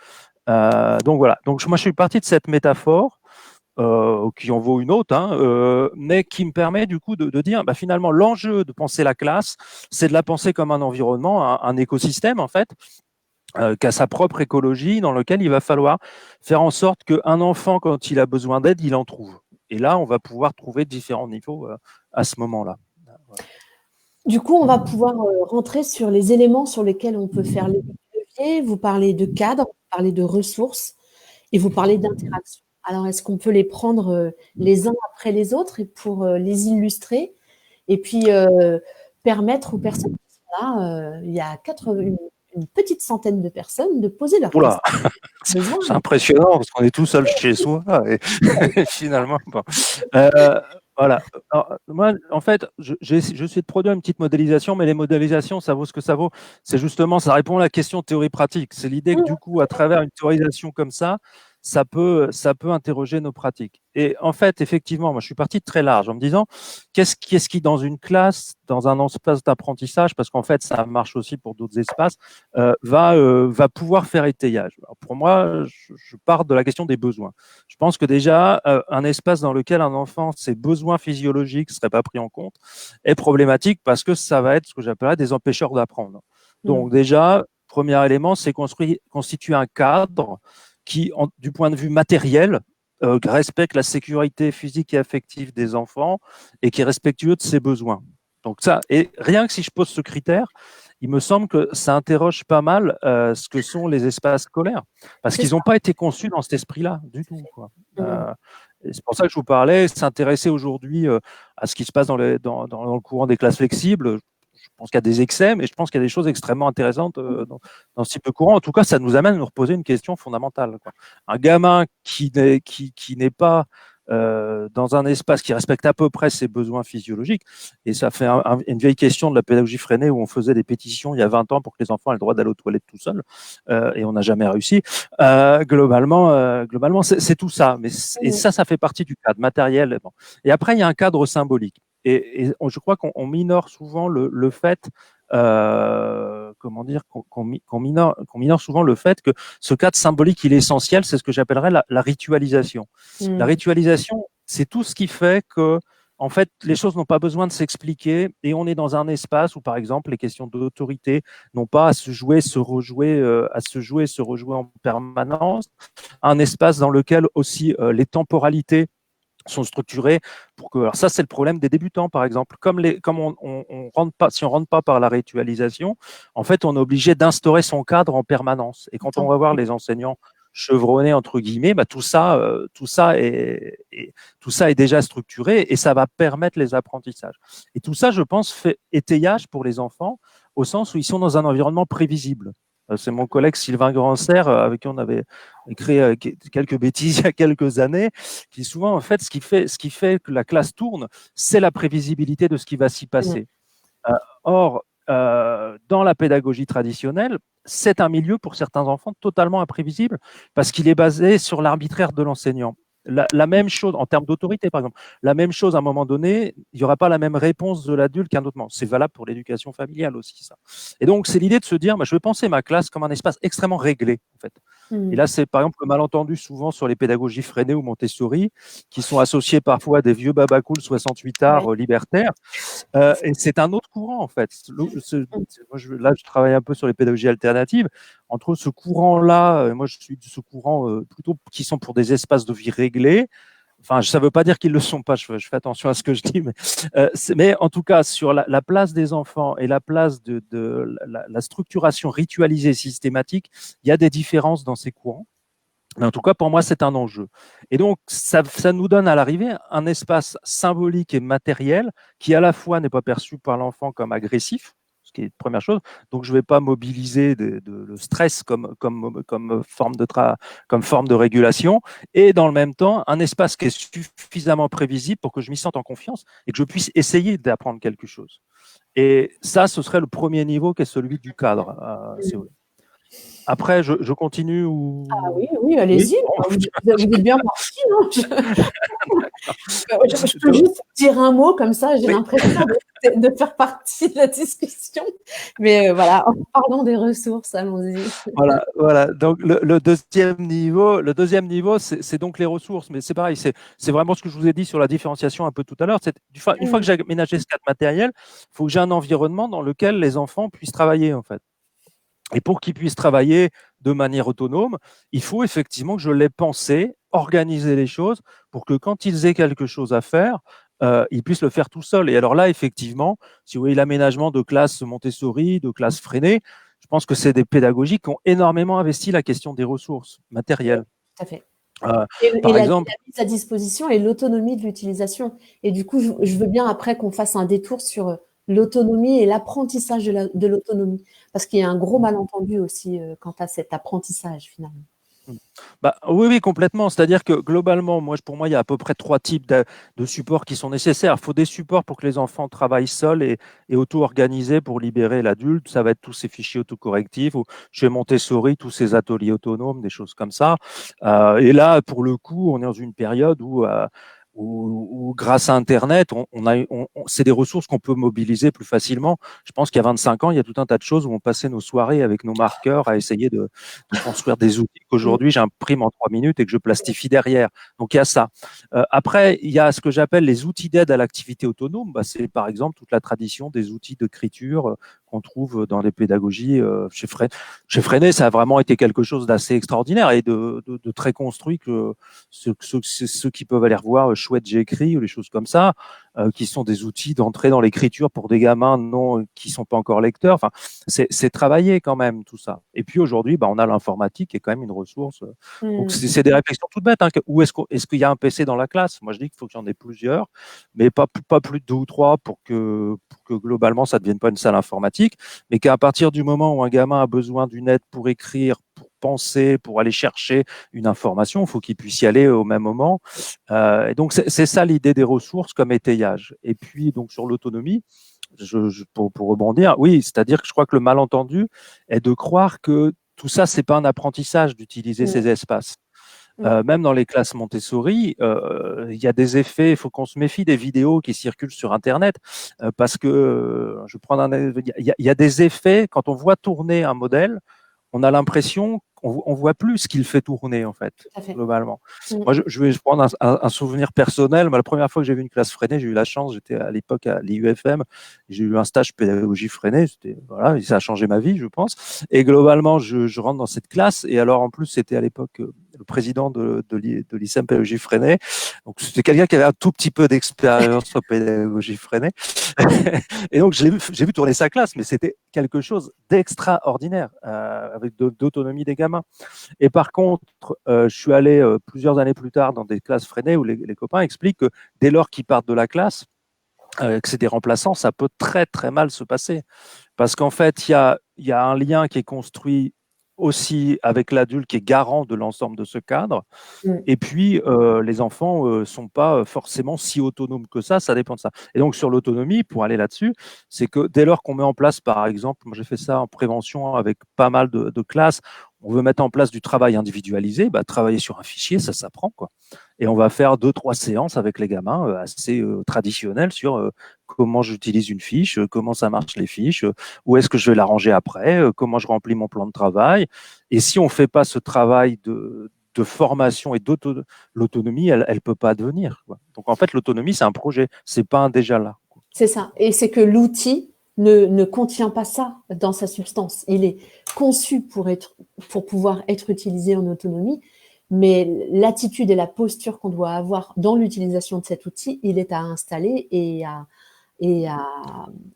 Donc voilà. Donc moi, je suis parti de cette métaphore qui en vaut une autre, mais qui me permet du coup de dire, bah, finalement, l'enjeu de penser la classe, c'est de la penser comme un environnement, un écosystème en fait, qui a sa propre écologie, dans lequel il va falloir faire en sorte qu'un enfant, quand il a besoin d'aide, il en trouve. Et là, on va pouvoir trouver différents niveaux à ce moment-là. Du coup, on va pouvoir rentrer sur les éléments sur lesquels on peut faire levier. Vous parlez de cadre, vous parlez de ressources et vous parlez d'interaction. Alors, est-ce qu'on peut les prendre les uns après les autres et pour les illustrer et puis permettre aux personnes qui sont là, il y a une petite centaine de personnes, de poser leurs Oula, questions. c'est impressionnant parce qu'on est tout seul chez soi et finalement, bon. Voilà. Alors, moi, en fait, je suis de produire une petite modélisation, mais les modélisations, ça vaut ce que ça vaut. C'est justement, ça répond à la question théorie-pratique. C'est l'idée que du coup, à travers une théorisation comme ça peut interroger nos pratiques. Et en fait, effectivement, moi, je suis parti de très large en me disant, qu'est-ce qui, dans une classe, dans un espace d'apprentissage, parce qu'en fait, ça marche aussi pour d'autres espaces, va pouvoir faire étayage. Alors pour moi, je pars de la question des besoins. Je pense que déjà, un espace dans lequel un enfant, ses besoins physiologiques ne seraient pas pris en compte, est problématique parce que ça va être ce que j'appellerais des empêcheurs d'apprendre. Donc déjà, premier élément, c'est constituer un cadre qui, du point de vue matériel, respecte la sécurité physique et affective des enfants et qui est respectueux de ses besoins. Donc ça, et rien que si je pose ce critère, il me semble que ça interroge pas mal ce que sont les espaces scolaires, parce qu'ils n'ont pas été conçus dans cet esprit-là du tout, quoi. C'est pour ça que je vous parlais, s'intéresser aujourd'hui à ce qui se passe dans le courant des classes flexibles. Je pense qu'il y a des excès, mais je pense qu'il y a des choses extrêmement intéressantes dans ce type de courant. En tout cas, ça nous amène à nous reposer une question fondamentale, quoi. Un gamin qui n'est pas dans un espace qui respecte à peu près ses besoins physiologiques, et ça fait une vieille question de la pédagogie freinée où on faisait des pétitions il y a 20 ans pour que les enfants aient le droit d'aller aux toilettes tout seuls, et on n'a jamais réussi. Globalement, c'est tout ça. Et ça fait partie du cadre matériel. Bon. Et après, il y a un cadre symbolique. Et je crois qu'on minore souvent le fait, comment dire, qu'on minore souvent le fait que ce cadre symbolique, il est essentiel. C'est ce que j'appellerais la ritualisation. La ritualisation, c'est tout ce qui fait que, en fait, les choses n'ont pas besoin de s'expliquer et on est dans un espace où, par exemple, les questions d'autorité n'ont pas à se jouer, se rejouer en permanence. Un espace dans lequel aussi les temporalités sont structurées pour que. Alors ça, c'est le problème des débutants, par exemple. Comme on rentre pas, si on rentre pas par la ritualisation, en fait, on est obligé d'instaurer son cadre en permanence. Et quand on va voir les enseignants chevronnés entre guillemets, bah, tout ça est déjà structuré et ça va permettre les apprentissages. Et tout ça, je pense, fait étayage pour les enfants au sens où ils sont dans un environnement prévisible. C'est mon collègue Sylvain Grandserre, avec qui on avait créé quelques bêtises il y a quelques années, qui souvent, en fait, ce qui fait que la classe tourne, c'est la prévisibilité de ce qui va s'y passer. Or, dans la pédagogie traditionnelle, c'est un milieu pour certains enfants totalement imprévisible parce qu'il est basé sur l'arbitraire de l'enseignant. La même chose en termes d'autorité, par exemple. La même chose, à un moment donné, il n'y aura pas la même réponse de l'adulte qu'un autre moment. C'est valable pour l'éducation familiale aussi, ça. Et donc, c'est l'idée de se dire, je vais penser ma classe comme un espace extrêmement réglé, en fait. Et là, c'est par exemple le malentendu souvent sur les pédagogies Freinet ou Montessori, qui sont associés parfois à des vieux babacools 68 arts libertaires. Et c'est un autre courant, en fait. Moi, je travaille un peu sur les pédagogies alternatives. Entre ce courant-là, moi, je suis de ce courant plutôt qui sont pour des espaces de vie réglés. Enfin, ça ne veut pas dire qu'ils ne le sont pas, je fais attention à ce que je dis, mais en tout cas, sur la place des enfants et la place de la structuration ritualisée systématique, il y a des différences dans ces courants. Mais en tout cas, pour moi, c'est un enjeu. Et donc, ça nous donne à l'arrivée un espace symbolique et matériel qui, à la fois, n'est pas perçu par l'enfant comme agressif, ce qui est la première chose. Donc, je ne vais pas mobiliser le stress comme forme de régulation. Et dans le même temps, un espace qui est suffisamment prévisible pour que je m'y sente en confiance et que je puisse essayer d'apprendre quelque chose. Et ça, ce serait le premier niveau qui est celui du cadre, si vous voulez. Après, je continue Ah ou... oui, oui, Oui, allez-y, vous êtes bien parti, hein. Je peux juste dire un mot comme ça, j'ai oui. l'impression de faire partie de la discussion. Mais voilà, parlons des ressources, allons-y. Voilà, voilà. Donc le deuxième niveau, c'est donc les ressources, mais c'est pareil, c'est vraiment ce que je vous ai dit sur la différenciation un peu tout à l'heure. Une fois que j'ai aménagé ce cadre matériel, il faut que j'ai un environnement dans lequel les enfants puissent travailler, en fait. Et pour qu'ils puissent travailler de manière autonome, il faut effectivement que je les pensé, organiser les choses pour que quand ils aient quelque chose à faire, ils puissent le faire tout seuls. Et alors là, effectivement, si vous voyez l'aménagement de classes Montessori, de classes Freinet, je pense que c'est des pédagogies qui ont énormément investi la question des ressources Oui, matérielles. tout à fait. Euh, Et par exemple, la mise à disposition et l'autonomie de l'utilisation. Et du coup, je veux bien après qu'on fasse un détour sur l'autonomie et l'apprentissage de l'autonomie. Parce qu'il y a un gros malentendu aussi quant à cet apprentissage finalement. bah, oui, oui, complètement. C'est-à-dire que globalement, pour moi, il y a à peu près trois types de supports qui sont nécessaires. Il faut des supports pour que les enfants travaillent seuls et auto-organisés pour libérer l'adulte. Ça va être tous ces fichiers autocorrectifs ou chez Montessori, tous ces ateliers autonomes, des choses comme ça. Et là, pour le coup, on est dans une période où grâce à Internet, c'est des ressources qu'on peut mobiliser plus facilement. Je pense qu'il y a 25 ans, il y a tout un tas de choses où on passait nos soirées avec nos marqueurs à essayer de construire des outils qu'aujourd'hui j'imprime en 3 minutes et que je plastifie derrière. Donc il y a ça. Après, il y a ce que j'appelle les outils d'aide à l'activité autonome. Bah, c'est par exemple toute la tradition des outils d'écriture qu'on trouve dans les pédagogies chez Freinet. Ça a vraiment été quelque chose d'assez extraordinaire et de très construit que ceux qui peuvent aller revoir Chouette, j'ai écrit ou les choses comme ça, qui sont des outils d'entrée dans l'écriture pour des gamins qui sont pas encore lecteurs. Enfin, c'est travaillé quand même tout ça. Et puis aujourd'hui, bah, on a l'informatique qui est quand même une ressource. Donc c'est des réflexions toutes bêtes. Hein. Où est-ce qu'il y a un PC dans la classe? Moi, je dis qu'il faut que j'en ai plusieurs, mais pas plus de 2 ou 3 pour que globalement ça ne devienne pas une salle informatique, mais qu'à partir du moment où un gamin a besoin d'une aide pour écrire, pour penser, pour aller chercher une information, il faut qu'il puisse y aller au même moment. Et donc c'est ça l'idée des ressources comme étayage. Et puis donc sur l'autonomie, pour rebondir, oui, c'est-à-dire que je crois que le malentendu est de croire que tout ça, c'est pas un apprentissage d'utiliser ces espaces. Même dans les classes Montessori, il y a des effets, il faut qu'on se méfie des vidéos qui circulent sur Internet, parce que, je prends il y a des effets, quand on voit tourner un modèle, on a l'impression qu'on voit plus ce qu'il fait tourner, en fait, Tout à fait. globalement. Moi, je vais prendre un souvenir personnel. La première fois que j'ai vu une classe Freinet, j'ai eu la chance, j'étais à l'époque à l'IUFM, j'ai eu un stage pédagogie Freinet, voilà, ça a changé ma vie, je pense. Et globalement, je rentre dans cette classe, et alors en plus, c'était à l'époque le président de l'ICEM pédagogie Freinet. Donc, c'était quelqu'un qui avait un tout petit peu d'expérience en pédagogie Freinet. Et donc, j'ai vu tourner sa classe, mais c'était quelque chose d'extraordinaire, avec d'autonomie des gamins. Et par contre, je suis allé plusieurs années plus tard dans des classes Freinet où les copains expliquent que dès lors qu'ils partent de la classe, que c'est des remplaçants, ça peut très très mal se passer. Parce qu'en fait, il y a un lien qui est construit aussi avec l'adulte qui est garant de l'ensemble de ce cadre. Et puis, les enfants ne sont pas forcément si autonomes que ça dépend de ça. Et donc, sur l'autonomie, pour aller là-dessus, c'est que dès lors qu'on met en place, par exemple, moi j'ai fait ça en prévention avec pas mal de classes, on veut mettre en place du travail individualisé, bah, travailler sur un fichier, ça s'apprend, quoi. Et on va faire 2, 3 séances avec les gamins assez traditionnelles sur comment j'utilise une fiche, comment ça marche les fiches, où est-ce que je vais la ranger après, comment je remplis mon plan de travail. Et si on ne fait pas ce travail de formation et l'autonomie, elle ne peut pas devenir, quoi. Donc en fait, l'autonomie, c'est un projet, c'est pas un déjà là. C'est ça. Et c'est que l'outil ne contient pas ça dans sa substance. Il est conçu pour pouvoir être utilisé en autonomie, mais l'attitude et la posture qu'on doit avoir dans l'utilisation de cet outil, il est à installer et et à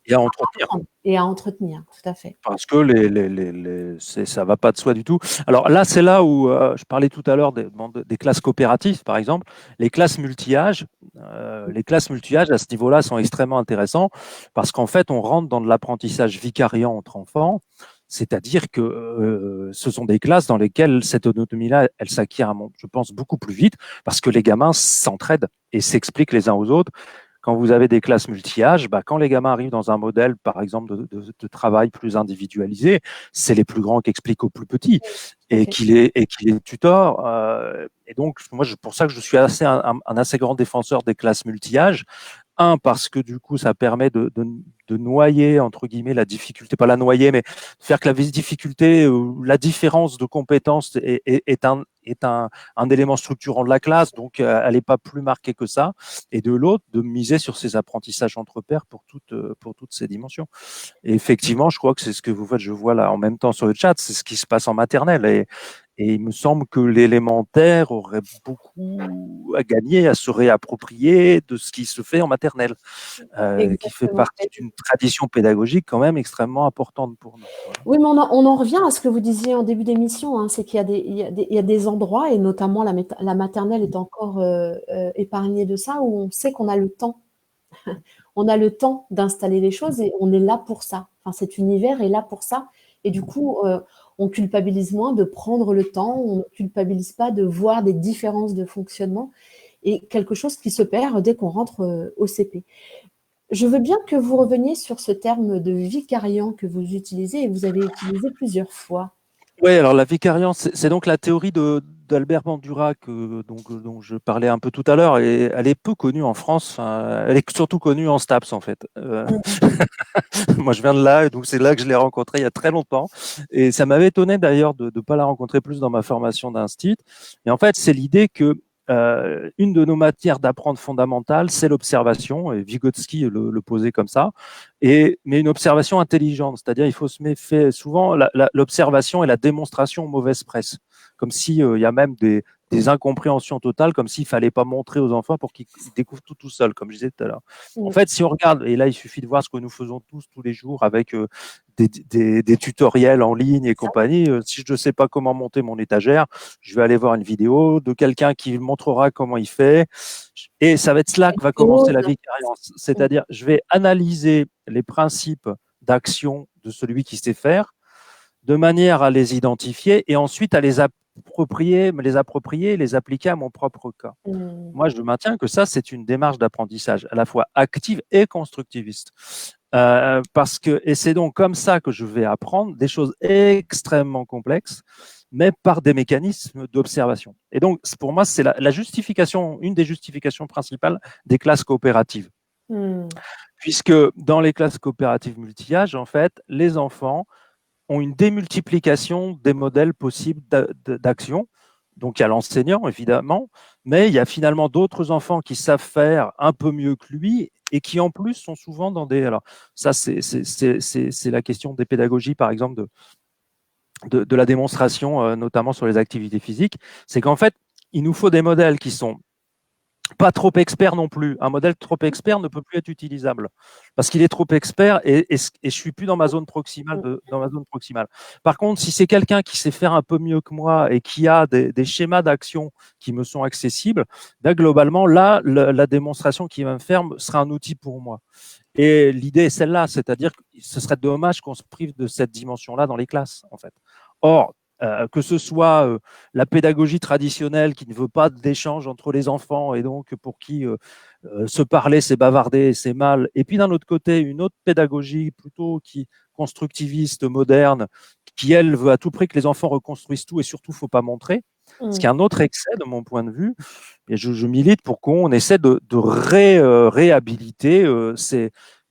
Et à entretenir. apprendre et à entretenir, tout à fait. Parce que ça va pas de soi du tout. Alors là, c'est là où je parlais tout à l'heure des classes coopératives, par exemple. Les classes multi-âges à ce niveau-là sont extrêmement intéressants parce qu'en fait, on rentre dans de l'apprentissage vicariant entre enfants. C'est-à-dire que ce sont des classes dans lesquelles cette autonomie-là, elle s'acquiert, je pense, beaucoup plus vite parce que les gamins s'entraident et s'expliquent les uns aux autres. Quand vous avez des classes multi-âges, quand les gamins arrivent dans un modèle, par exemple, de travail plus individualisé, c'est les plus grands qui expliquent aux plus petits et qui les tutorent. Et donc, moi, pour ça que je suis un assez grand défenseur des classes multi-âges. Un, parce que du coup, ça permet de noyer, entre guillemets, la difficulté, pas la noyer, mais faire que la difficulté ou la différence de compétences est un élément structurant de la classe, donc elle n'est pas plus marquée que ça. Et de l'autre, de miser sur ces apprentissages entre pairs pour toutes ces dimensions. Et effectivement, je crois que c'est ce que vous faites, je vois là en même temps sur le chat, c'est ce qui se passe en maternelle. Et il me semble que l'élémentaire aurait beaucoup à gagner à se réapproprier de ce qui se fait en maternelle, qui fait Exactement. partie d'une tradition pédagogique quand même extrêmement importante pour nous. Voilà. Oui, mais on en revient à ce que vous disiez en début d'émission, hein, c'est qu'il y a des endroits, et notamment la maternelle est encore épargnée de ça, où on sait qu'on a le temps. On a le temps d'installer les choses et on est là pour ça. Enfin, cet univers est là pour ça. Et du coup, on culpabilise moins de prendre le temps, on ne culpabilise pas de voir des différences de fonctionnement et quelque chose qui se perd dès qu'on rentre au CP. Je veux bien que vous reveniez sur ce terme de vicariant que vous utilisez et vous avez utilisé plusieurs fois. Oui, alors la vicariance, c'est donc la théorie d'Albert Bandura dont je parlais un peu tout à l'heure, et elle est peu connue en France, enfin, elle est surtout connue en STAPS en fait. Moi je viens de là, et donc c'est là que je l'ai rencontrée il y a très longtemps, et ça m'avait étonné d'ailleurs de ne pas la rencontrer plus dans ma formation d'instit. Et en fait, c'est l'idée que une de nos matières d'apprendre fondamentales, c'est l'observation, et Vygotsky le posait comme ça, mais une observation intelligente, c'est-à-dire il faut se méfier souvent, l'observation et la démonstration mauvaise presse, comme s'il y a même des incompréhensions totales, comme s'il fallait pas montrer aux enfants pour qu'ils découvrent tout seuls, comme je disais tout à l'heure. En fait, si on regarde, et là il suffit de voir ce que nous faisons tous les jours avec des tutoriels en ligne et compagnie. Si je ne sais pas comment monter mon étagère, je vais aller voir une vidéo de quelqu'un qui montrera comment il fait. Et ça va être là que va commencer la vicariance. C'est-à-dire, je vais analyser les principes d'action de celui qui sait faire, de manière à les identifier et ensuite à les approprier, les appliquer à mon propre cas. Moi, je maintiens que ça, c'est une démarche d'apprentissage à la fois active et constructiviste. Et c'est donc comme ça que je vais apprendre des choses extrêmement complexes, mais par des mécanismes d'observation. Et donc, pour moi, c'est la justification, une des justifications principales des classes coopératives. Puisque dans les classes coopératives multi-âges, en fait, les enfants ont une démultiplication des modèles possibles d'action. Donc, il y a l'enseignant, évidemment, mais il y a finalement d'autres enfants qui savent faire un peu mieux que lui et qui, en plus, sont souvent dans des… Alors, ça, c'est la question des pédagogies, par exemple, de la démonstration, notamment sur les activités physiques. C'est qu'en fait, il nous faut des modèles qui sont pas trop expert non plus. Un modèle trop expert ne peut plus être utilisable parce qu'il est trop expert et je suis plus dans ma zone proximale. Par contre, si c'est quelqu'un qui sait faire un peu mieux que moi et qui a des schémas d'action qui me sont accessibles, là, globalement, là, la démonstration qu'il va me faire sera un outil pour moi. Et l'idée est celle-là, c'est-à-dire que ce serait dommage qu'on se prive de cette dimension-là dans les classes, en fait. Or, que ce soit la pédagogie traditionnelle qui ne veut pas d'échange entre les enfants et donc pour qui se parler, c'est bavarder, c'est mal. Et puis d'un autre côté, une autre pédagogie plutôt constructiviste, moderne, qui elle veut à tout prix que les enfants reconstruisent tout et surtout, il ne faut pas montrer. Ce qui est un autre excès de mon point de vue. Et je milite pour qu'on essaie de réhabiliter,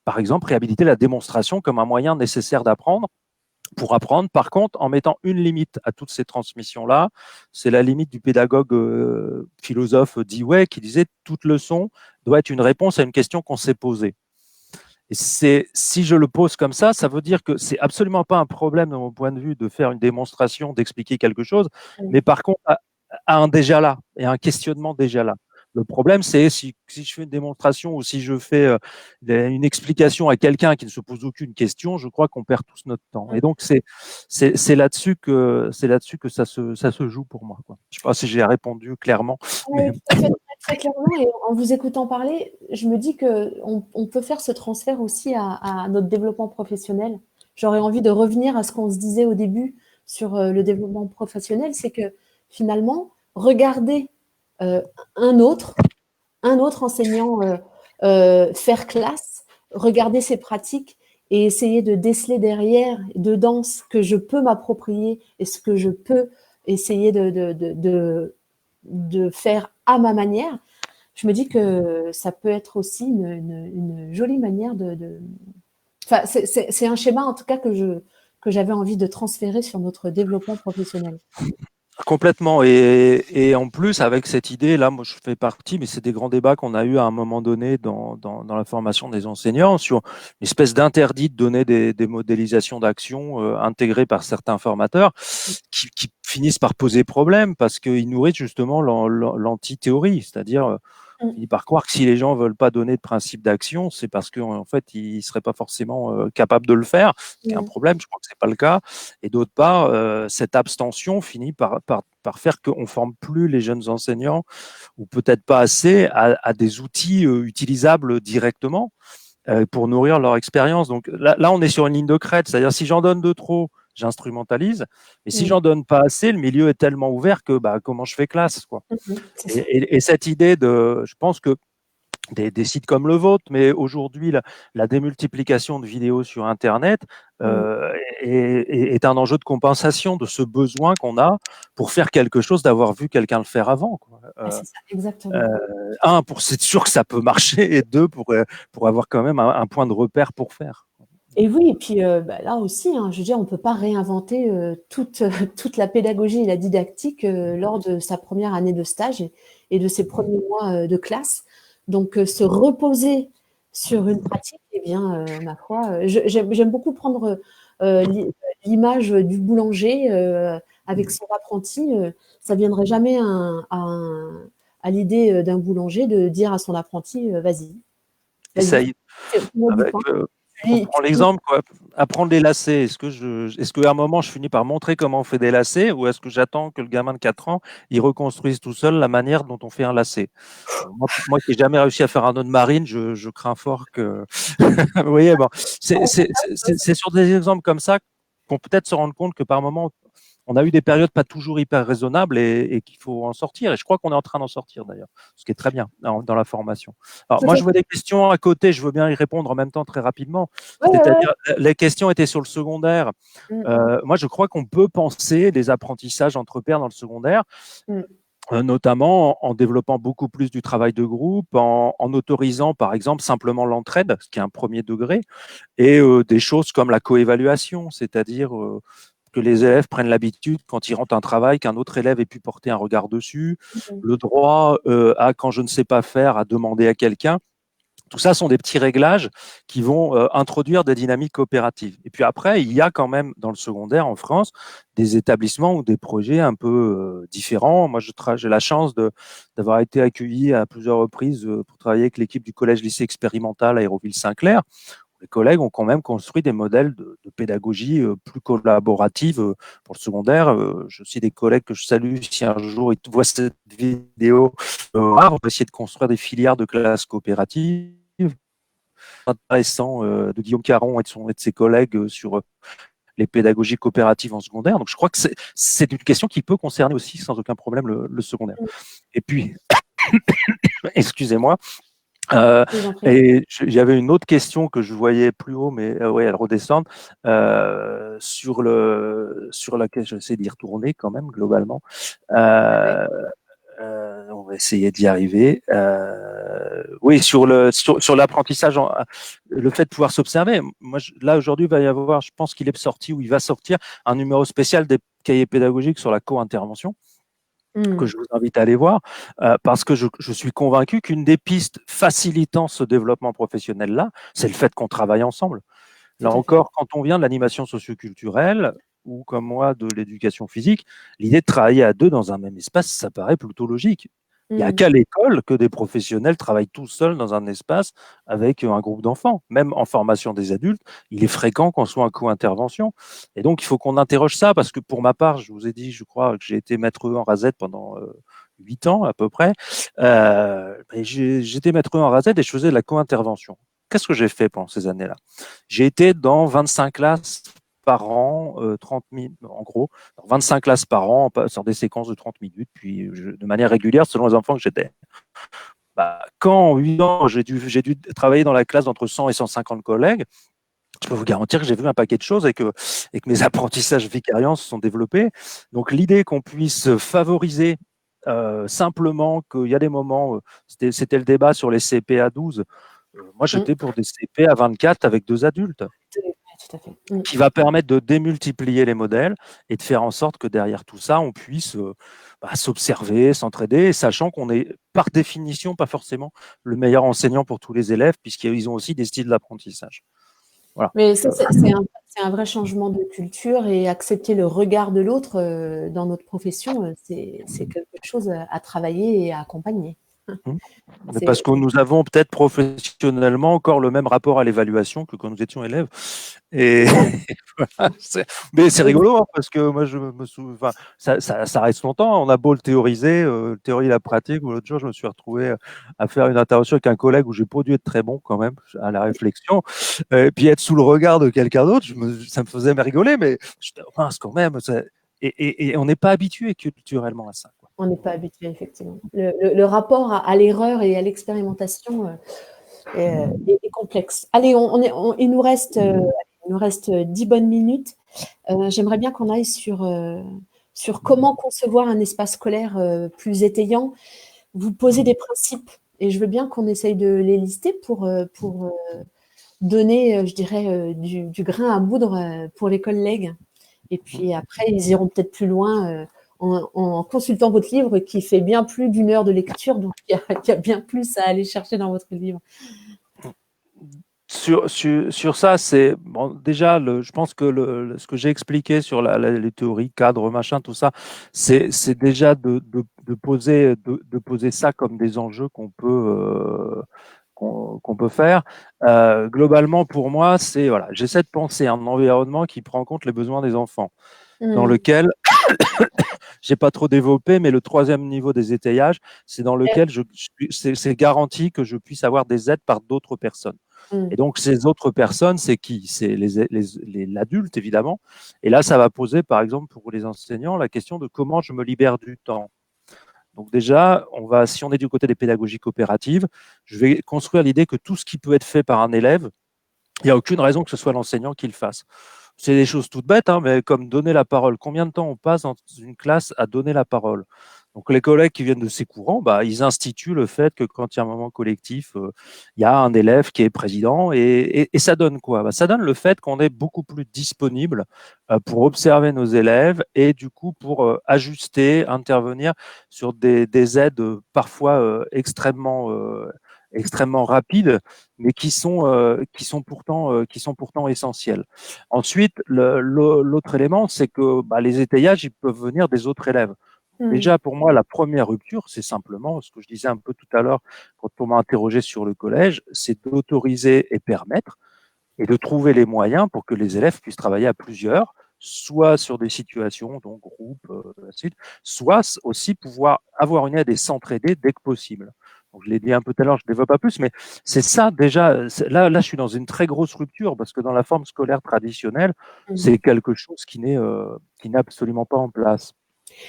par exemple, réhabiliter la démonstration comme un moyen nécessaire d'apprendre. Pour apprendre, par contre, en mettant une limite à toutes ces transmissions-là, c'est la limite du pédagogue philosophe Dewey qui disait toute leçon doit être une réponse à une question qu'on s'est posée. Et si je le pose comme ça veut dire que c'est absolument pas un problème de mon point de vue de faire une démonstration, d'expliquer quelque chose, mais par contre à un déjà là et un questionnement déjà là. Le problème, c'est si je fais une démonstration ou si je fais une explication à quelqu'un qui ne se pose aucune question, je crois qu'on perd tous notre temps. Et donc, c'est là-dessus que ça se joue pour moi, quoi. Je ne sais pas si j'ai répondu clairement, mais Oui, tout à fait, très, très clairement. Et en vous écoutant parler, je me dis qu'on peut faire ce transfert aussi à notre développement professionnel. J'aurais envie de revenir à ce qu'on se disait au début sur le développement professionnel, c'est que finalement, regarder euh, un autre, un autre enseignant faire classe, regarder ses pratiques et essayer de déceler derrière, dedans, ce que je peux m'approprier et ce que je peux essayer de faire à ma manière, je me dis que ça peut être aussi une jolie manière Enfin, c'est un schéma, en tout cas, que j'avais envie de transférer sur notre développement professionnel. complètement. Et en plus, avec cette idée, là, moi, je fais partie, mais c'est des grands débats qu'on a eu à un moment donné dans la formation des enseignants sur une espèce d'interdit de donner des modélisations d'action intégrées par certains formateurs qui finissent par poser problème parce qu'ils nourrissent justement l'anti-théorie, c'est-à-dire finit par croire que si les gens veulent pas donner de principe d'action, c'est parce qu'en fait, ils seraient pas forcément capables de le faire, ce qui est un problème. Je crois que c'est pas le cas. Et d'autre part, cette abstention finit par faire qu'on forme plus les jeunes enseignants, ou peut-être pas assez, à des outils utilisables directement pour nourrir leur expérience. Donc là, on est sur une ligne de crête, c'est-à-dire si j'en donne de trop, j'instrumentalise, mais si Mm. j'en donne pas assez, le milieu est tellement ouvert que bah, comment je fais classe, quoi. C'est ça. Et cette idée je pense que des sites comme le vôtre, mais aujourd'hui, la démultiplication de vidéos sur Internet Mm. est un enjeu de compensation de ce besoin qu'on a pour faire quelque chose, d'avoir vu quelqu'un le faire avant, quoi. Ah, c'est ça, exactement. Un, pour être sûr que ça peut marcher, et deux, pour avoir quand même un point de repère pour faire. Et oui, et puis bah, là aussi, hein, je veux dire, on ne peut pas réinventer toute la pédagogie et la didactique lors de sa première année de stage et de ses premiers mois de classe. Donc, se reposer sur une pratique, eh bien, ma foi, j'aime beaucoup prendre l'image du boulanger avec son apprenti. Ça viendrait jamais à l'idée d'un boulanger de dire à son apprenti, vas-y, vas-y, Essaye. fais-moi du Avec, pain. on Puis, prend l'exemple, quoi. Apprendre les lacets. Est-ce qu'à un moment, je finis par montrer comment on fait des lacets, ou est-ce que j'attends que le gamin de 4 ans, il reconstruise tout seul la manière dont on fait un lacet? Moi qui n'ai jamais réussi à faire un nœud de marine, je crains fort que. Vous voyez, bon, c'est sur des exemples comme ça qu'on peut peut-être se rendre compte que par moment, on a eu des périodes pas toujours hyper raisonnables et qu'il faut en sortir. Et je crois qu'on est en train d'en sortir d'ailleurs, ce qui est très bien dans la formation. Alors tout moi, à je vois des questions à côté, je veux bien y répondre en même temps très rapidement. Ouais, ouais, ouais. C'est-à-dire, les questions étaient sur le secondaire. Mmh, Moi, je crois qu'on peut penser des apprentissages entre pairs dans le secondaire, mmh. notamment en développant beaucoup plus du travail de groupe, en autorisant par exemple simplement l'entraide, ce qui est un premier degré, et des choses comme la coévaluation, c'est-à-dire que les élèves prennent l'habitude, quand ils rentrent un travail, qu'un autre élève ait pu porter un regard dessus, Mmh. le droit à, quand je ne sais pas faire, à demander à quelqu'un. Tout ça sont des petits réglages qui vont introduire des dynamiques coopératives. Et puis après, il y a quand même dans le secondaire en France des établissements ou des projets un peu différents. Moi, j'ai la chance d'avoir été accueilli à plusieurs reprises pour travailler avec l'équipe du collège-lycée expérimental à Aéroville-Saint-Clair. Les collègues ont quand même construit des modèles de pédagogie plus collaborative pour le secondaire. Je suis des collègues que je salue si un jour ils voient cette vidéo. On va essayer de construire des filières de classes coopératives. Intéressant de Guillaume Caron et de ses collègues sur les pédagogies coopératives en secondaire. Donc je crois que c'est une question qui peut concerner aussi sans aucun problème le secondaire. Et puis, excusez-moi, Je vous en prie. et il y avait une autre question que je voyais plus haut, mais ouais, elle redescend, sur laquelle j'essaie d'y retourner quand même globalement. Ouais. Euh, on va essayer d'y arriver. Oui, sur l'apprentissage, le fait de pouvoir s'observer. Moi, là aujourd'hui, il va y avoir, je pense qu'il est sorti ou il va sortir un numéro spécial des cahiers pédagogiques sur la co-intervention que Mmh. je vous invite à aller voir, parce que je suis convaincu qu'une des pistes facilitant ce développement professionnel-là, c'est le fait qu'on travaille ensemble. Tout Là à fait. encore, quand on vient de l'animation socioculturelle, ou comme moi de l'éducation physique, l'idée de travailler à deux dans un même espace, ça paraît plutôt logique. Il n'y a qu'à l'école que des professionnels travaillent tout seuls dans un espace avec un groupe d'enfants. Même en formation des adultes, il est fréquent qu'on soit en co-intervention. Et donc, il faut qu'on interroge ça parce que pour ma part, je vous ai dit, je crois que j'ai été maître en rasette pendant 8 ans à peu près. J'étais maître en rasette et je faisais de la co-intervention. Qu'est-ce que j'ai fait pendant ces années-là? J'ai été dans 25 classes par an, 30 000, en gros, 25 classes par an, sur des séquences de 30 minutes, puis de manière régulière selon les enfants que j'étais. Quand en 8 ans, j'ai dû travailler dans la classe d'entre 100 et 150 collègues, je peux vous garantir que j'ai vu un paquet de choses et que mes apprentissages vicariants se sont développés. Donc l'idée qu'on puisse favoriser simplement qu'il y a des moments, c'était le débat sur les CP à 12, moi j'étais pour des CP à 24 avec 2 adultes. Tout à fait. Qui va permettre de démultiplier les modèles et de faire en sorte que derrière tout ça, on puisse s'observer, s'entraider, sachant qu'on est par définition pas forcément le meilleur enseignant pour tous les élèves, puisqu'ils ont aussi des styles d'apprentissage. Voilà. Mais ça, c'est un vrai changement de culture et accepter le regard de l'autre dans notre profession, c'est quelque chose à travailler et à accompagner. Parce que nous avons peut-être professionnellement encore le même rapport à l'évaluation que quand nous étions élèves. Et voilà, mais c'est rigolo hein, parce que moi je me souviens, ça reste longtemps. On a beau le théoriser, théorie et la pratique. L'autre jour, je me suis retrouvé à faire une intervention avec un collègue où j'ai pas dû être très bon quand même à la réflexion, et puis être sous le regard de quelqu'un d'autre, ça me faisait me rigoler, mais je mince quand même. Et on n'est pas habitué culturellement à ça. Quoi. On n'est pas habitué, effectivement. Le rapport à l'erreur et à l'expérimentation est complexe. Allez, il nous reste 10 bonnes minutes. J'aimerais bien qu'on aille sur comment concevoir un espace scolaire plus étayant. Vous posez des principes et je veux bien qu'on essaye de les lister pour donner, je dirais, du grain à moudre pour les collègues. Et puis après, ils iront peut-être plus loin en consultant votre livre qui fait bien plus d'1 heure de lecture, donc il y a bien plus à aller chercher dans votre livre. Sur ça, c'est bon, déjà, je pense que ce que j'ai expliqué sur les théories, cadres, machin, tout ça, c'est déjà de poser ça comme des enjeux qu'on peut faire. Globalement, pour moi, c'est voilà, j'essaie de penser à un environnement qui prend en compte les besoins des enfants, dans lequel j'ai pas trop développé, mais le 3e niveau des étayages, c'est dans lequel c'est garanti que je puisse avoir des aides par d'autres personnes. Et donc, ces autres personnes, c'est qui? C'est l'adulte, évidemment. Et là, ça va poser, par exemple, pour les enseignants, la question de comment je me libère du temps. Donc déjà, si on est du côté des pédagogies coopératives, je vais construire l'idée que tout ce qui peut être fait par un élève, il n'y a aucune raison que ce soit l'enseignant qui le fasse. C'est des choses toutes bêtes, hein, mais comme donner la parole. Combien de temps on passe dans une classe à donner la parole? Donc les collègues qui viennent de ces courants, ils instituent le fait que quand il y a un moment collectif, il y a un élève qui est président et ça donne quoi? Ça donne le fait qu'on est beaucoup plus disponible pour observer nos élèves et du coup pour ajuster, intervenir sur des aides parfois extrêmement rapides, mais qui sont pourtant essentielles. Ensuite, l'autre élément, c'est que les étayages, ils peuvent venir des autres élèves. Déjà, pour moi, la première rupture, c'est simplement ce que je disais un peu tout à l'heure quand on m'a interrogé sur le collège, c'est d'autoriser et permettre et de trouver les moyens pour que les élèves puissent travailler à plusieurs, soit sur des situations, donc groupe, soit aussi pouvoir avoir une aide et s'entraider dès que possible. Donc, je l'ai dit un peu tout à l'heure, je ne développe pas plus, mais c'est ça déjà. Là, je suis dans une très grosse rupture parce que dans la forme scolaire traditionnelle, c'est quelque chose qui n'est absolument pas en place.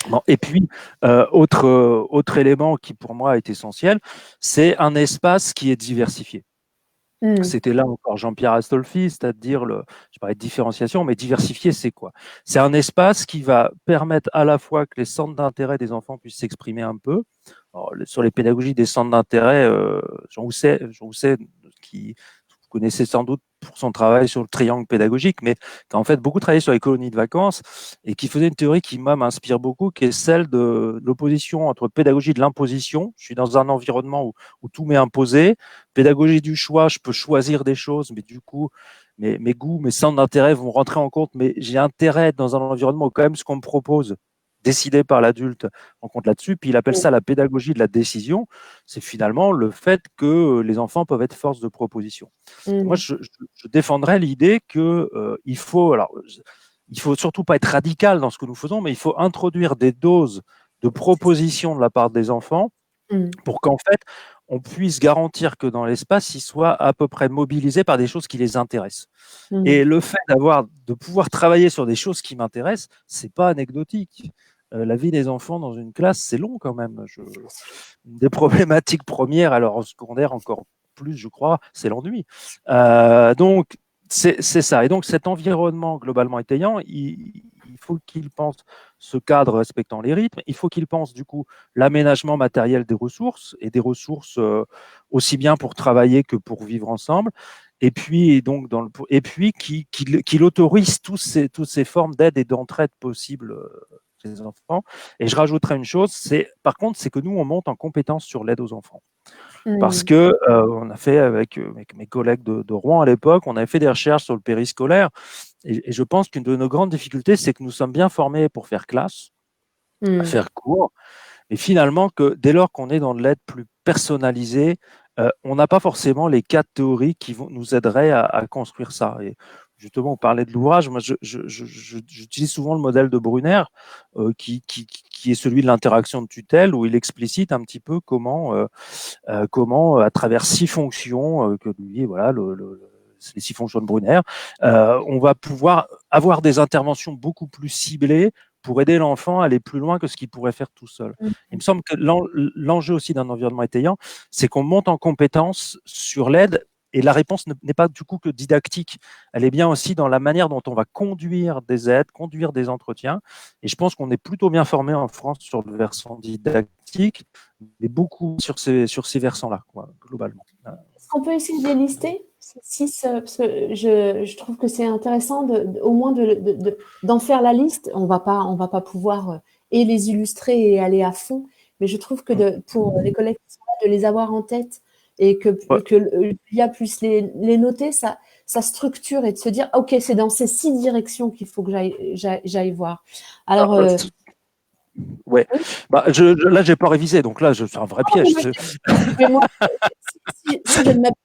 Bon, et puis, autre élément qui pour moi est essentiel, c'est un espace qui est diversifié. C'était là encore Jean-Pierre Astolfi, c'est-à-dire, je parlais de différenciation, mais diversifier, c'est quoi? C'est un espace qui va permettre à la fois que les centres d'intérêt des enfants puissent s'exprimer un peu. Alors, sur les pédagogies des centres d'intérêt, Jean Housset, qui vous connaissez sans doute pour son travail sur le triangle pédagogique, mais qui a en fait beaucoup travaillé sur les colonies de vacances et qui faisait une théorie qui, moi, m'inspire beaucoup, qui est celle de l'opposition entre pédagogie de l'imposition. Je suis dans un environnement où tout m'est imposé. Pédagogie du choix, je peux choisir des choses, mais du coup, mes goûts, mes centres d'intérêt vont rentrer en compte, mais j'ai intérêt à être dans un environnement où quand même ce qu'on me propose décidé par l'adulte en compte là-dessus. Puis il appelle ça la pédagogie de la décision. C'est finalement le fait que les enfants peuvent être force de proposition. Moi, je défendrais l'idée que il faut surtout pas être radical dans ce que nous faisons, mais il faut introduire des doses de propositions de la part des enfants pour qu'en fait, on puisse garantir que dans l'espace, ils soient à peu près mobilisés par des choses qui les intéressent. Et le fait de pouvoir travailler sur des choses qui m'intéressent, c'est pas anecdotique. La vie des enfants dans une classe, c'est long quand même. Une des problématiques premières, alors en secondaire encore plus, je crois, c'est l'ennui. Donc, c'est ça. Et donc, cet environnement globalement étayant, il faut qu'il pense ce cadre respectant les rythmes. Il faut qu'il pense, du coup, l'aménagement matériel des ressources, et des ressources aussi bien pour travailler que pour vivre ensemble. Et puis, donc, qu'il autorise toutes ces formes d'aide et d'entraide possibles des enfants. Et je rajouterai une chose, par contre, c'est que nous, on monte en compétence sur l'aide aux enfants. Parce que on a fait avec mes collègues de Rouen à l'époque, on avait fait des recherches sur le périscolaire, et je pense qu'une de nos grandes difficultés, c'est que nous sommes bien formés pour faire classe, faire cours, mais finalement que dès lors qu'on est dans de l'aide plus personnalisée, on n'a pas forcément les cadres théoriques qui nous aideraient à construire ça. Et justement, on parlait de l'ouvrage. Moi, j'utilise souvent le modèle de Brunner, qui est celui de l'interaction de tutelle, où il explicite un petit peu comment, à travers 6 fonctions que lui, voilà, les 6 fonctions de Brunner, on va pouvoir avoir des interventions beaucoup plus ciblées pour aider l'enfant à aller plus loin que ce qu'il pourrait faire tout seul. Il me semble que l'enjeu aussi d'un environnement étayant, c'est qu'on monte en compétence sur l'aide, et la réponse n'est pas du coup que didactique. Elle est bien aussi dans la manière dont on va conduire des aides, conduire des entretiens. Et je pense qu'on est plutôt bien formé en France sur le versant didactique, mais beaucoup sur ces versants-là, globalement. Est-ce qu'on peut essayer de les lister, ces 6, parce que je trouve que c'est intéressant au moins d'en faire la liste. On va pas pouvoir et les illustrer et aller à fond, mais je trouve que pour les collègues qui sont là, de les avoir en tête et que Julia puisse les noter, ça structure, et de se dire, OK, c'est dans ces 6 directions qu'il faut que j'aille voir. Alors, ouais. oui. Bah, là, j'ai pas révisé, donc là, c'est un vrai piège. Mais moi, si je ne m'abuse,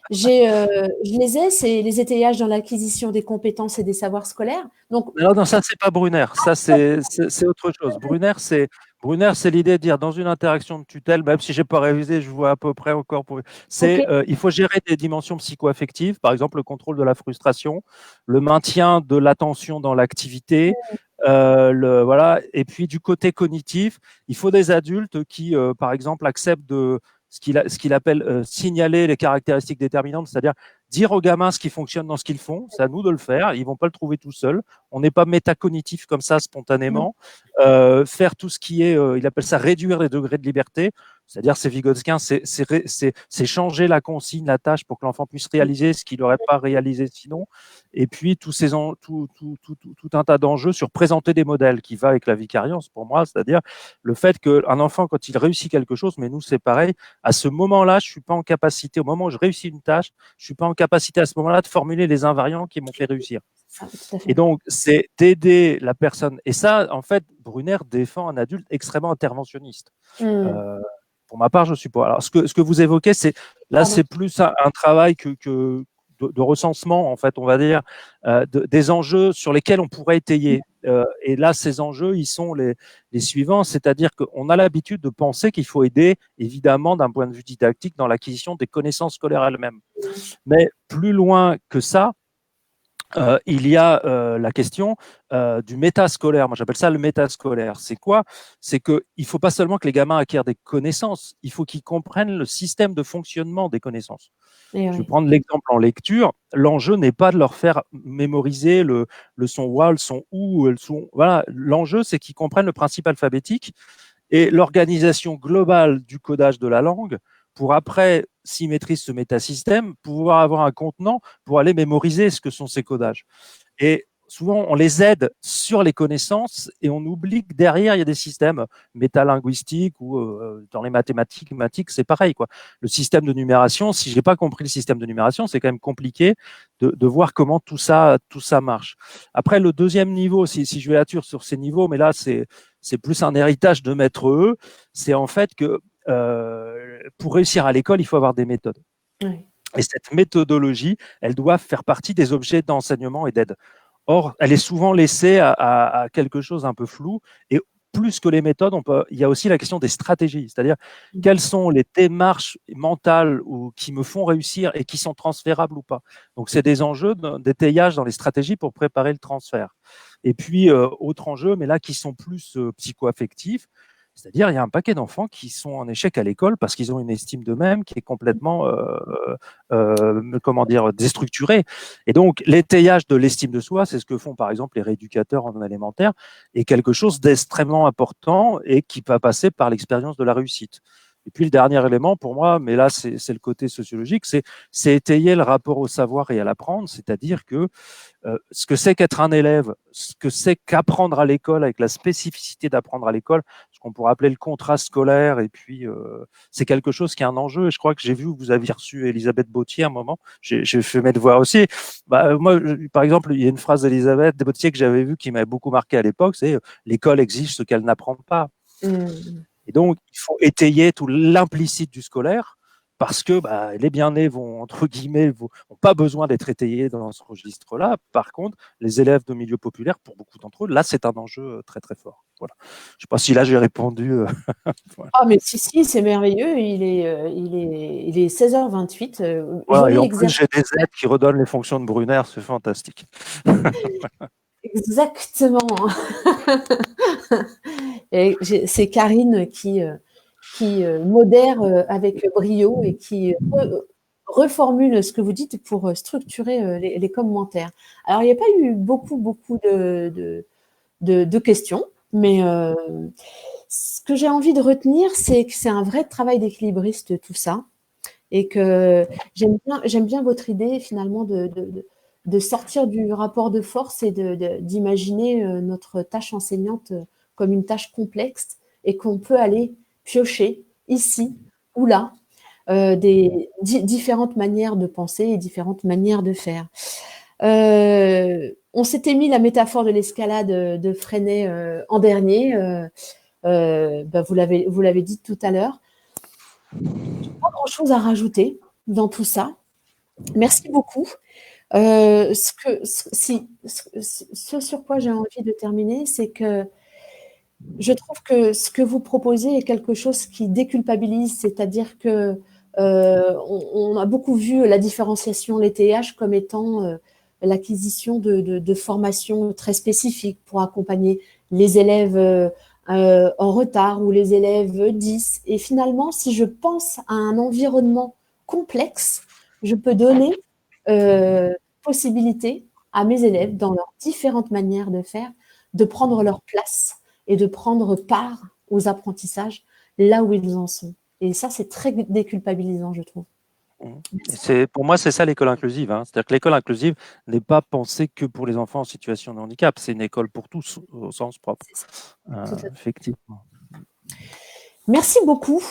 je les ai, c'est les étayages dans l'acquisition des compétences et des savoirs scolaires. Donc, non, ça, c'est pas Brunner. Ça, c'est autre chose. Brunner, c'est l'idée de dire, dans une interaction de tutelle, même si j'ai pas révisé, je vois à peu près encore. Il faut gérer des dimensions psycho-affectives, par exemple le contrôle de la frustration, le maintien de l'attention dans l'activité, voilà. Et puis du côté cognitif, il faut des adultes qui, par exemple, acceptent de ce qu'il appelle signaler les caractéristiques déterminantes, c'est-à-dire dire aux gamins ce qui fonctionne dans ce qu'ils font. C'est à nous de le faire. Ils vont pas le trouver tout seuls. On n'est pas métacognitif comme ça spontanément. Faire tout ce qui est, il appelle ça réduire les degrés de liberté. C'est-à-dire, c'est Vygotsky, c'est changer la consigne, la tâche pour que l'enfant puisse réaliser ce qu'il n'aurait pas réalisé sinon. Et puis, tout un tas d'enjeux sur présenter des modèles qui va avec la vicariance pour moi. C'est-à-dire le fait qu'un enfant, quand il réussit quelque chose, mais nous, c'est pareil, à ce moment-là, je suis pas en capacité, au moment où je réussis une tâche, je suis pas en capacité à ce moment-là de formuler les invariants qui m'ont fait réussir. Et donc, c'est d'aider la personne. Et ça, en fait, Brunner défend un adulte extrêmement interventionniste. Pour ma part, je suis pas. Alors, ce que vous évoquez, c'est plus un travail de recensement, en fait, on va dire, des enjeux sur lesquels on pourrait étayer. Et là, ces enjeux, ils sont les suivants, c'est-à-dire qu'on a l'habitude de penser qu'il faut aider, évidemment, d'un point de vue didactique, dans l'acquisition des connaissances scolaires elles-mêmes. Mais plus loin que ça, il y a la question du métascolaire. Moi, j'appelle ça le métascolaire. C'est quoi? C'est qu'il ne faut pas seulement que les gamins acquièrent des connaissances, il faut qu'ils comprennent le système de fonctionnement des connaissances. Je vais prendre l'exemple en lecture. L'enjeu n'est pas de leur faire mémoriser le son wa, le son ou, le son. Voilà. L'enjeu, c'est qu'ils comprennent le principe alphabétique et l'organisation globale du codage de la langue pour après, s'ils maîtrisent ce métasystème, pouvoir avoir un contenant pour aller mémoriser ce que sont ces codages. Et souvent, on les aide sur les connaissances et on oublie que derrière, il y a des systèmes métalinguistiques ou dans les mathématiques, c'est pareil, quoi. Le système de numération, si j'ai pas compris le système de numération, c'est quand même compliqué de voir comment tout ça marche. Après, le deuxième niveau, si je vais là-dessus sur ces niveaux, mais là, c'est plus un héritage de maître E, c'est en fait que pour réussir à l'école, il faut avoir des méthodes. Oui. Et cette méthodologie, elle doit faire partie des objets d'enseignement et d'aide. Or, elle est souvent laissée à quelque chose un peu flou. Et plus que les méthodes, il y a aussi la question des stratégies. C'est-à-dire, quelles sont les démarches mentales qui me font réussir et qui sont transférables ou pas. Donc, c'est des enjeux d'étayage dans les stratégies pour préparer le transfert. Et puis, autre enjeu, mais là, qui sont plus psycho-affectifs, c'est-à-dire, il y a un paquet d'enfants qui sont en échec à l'école parce qu'ils ont une estime d'eux-mêmes qui est complètement, comment dire, déstructurée. Et donc, l'étayage de l'estime de soi, c'est ce que font par exemple les rééducateurs en élémentaire, est quelque chose d'extrêmement important et qui va passer par l'expérience de la réussite. Et puis le dernier élément pour moi, mais là c'est le côté sociologique, c'est étayer le rapport au savoir et à l'apprendre, c'est-à-dire que ce que c'est qu'être un élève, ce que c'est qu'apprendre à l'école avec la spécificité d'apprendre à l'école, ce qu'on pourrait appeler le contrat scolaire, et puis c'est quelque chose qui est un enjeu. Et je crois que j'ai vu que vous aviez reçu Elisabeth Bautier à un moment. J'ai fait mes devoirs aussi. Moi, par exemple, il y a une phrase d'Elisabeth Bautier que j'avais vue qui m'avait beaucoup marqué à l'époque, c'est l'école exige ce qu'elle n'apprend pas. Et donc, il faut étayer tout l'implicite du scolaire parce que les bien-nés vont, entre guillemets, n'ont pas besoin d'être étayés dans ce registre-là. Par contre, les élèves de milieu populaire, pour beaucoup d'entre eux, là, c'est un enjeu très, très fort. Voilà. Je ne sais pas si là, j'ai répondu. Voilà. Ah, mais si, c'est merveilleux. Il est 16h28. Voilà, et en plus, j'ai des aides qui redonnent les fonctions de Brunner. C'est fantastique. Exactement. Et c'est Karine qui modère avec brio et qui reformule ce que vous dites pour structurer les commentaires. Alors, il n'y a pas eu beaucoup de questions, mais ce que j'ai envie de retenir, c'est que c'est un vrai travail d'équilibriste, tout ça, et que j'aime bien votre idée, finalement, de sortir du rapport de force et d'imaginer notre tâche enseignante comme une tâche complexe et qu'on peut aller piocher ici ou là des différentes manières de penser et différentes manières de faire. On s'était mis la métaphore de l'escalade de Freinet en dernier. Vous l'avez dit tout à l'heure. Pas grand-chose à rajouter dans tout ça. Merci beaucoup. Ce sur quoi j'ai envie de terminer, c'est que je trouve que ce que vous proposez est quelque chose qui déculpabilise, c'est-à-dire que on a beaucoup vu la différenciation, les TH, comme étant l'acquisition de formations très spécifiques pour accompagner les élèves en retard ou les élèves 10. Et finalement, si je pense à un environnement complexe, je peux donner possibilité à mes élèves, dans leurs différentes manières de faire, de prendre leur place et de prendre part aux apprentissages là où ils en sont. Et ça, c'est très déculpabilisant, je trouve. Pour moi, c'est ça l'école inclusive. Hein. C'est-à-dire que l'école inclusive n'est pas pensée que pour les enfants en situation de handicap. C'est une école pour tous, au sens propre. Effectivement. Merci beaucoup.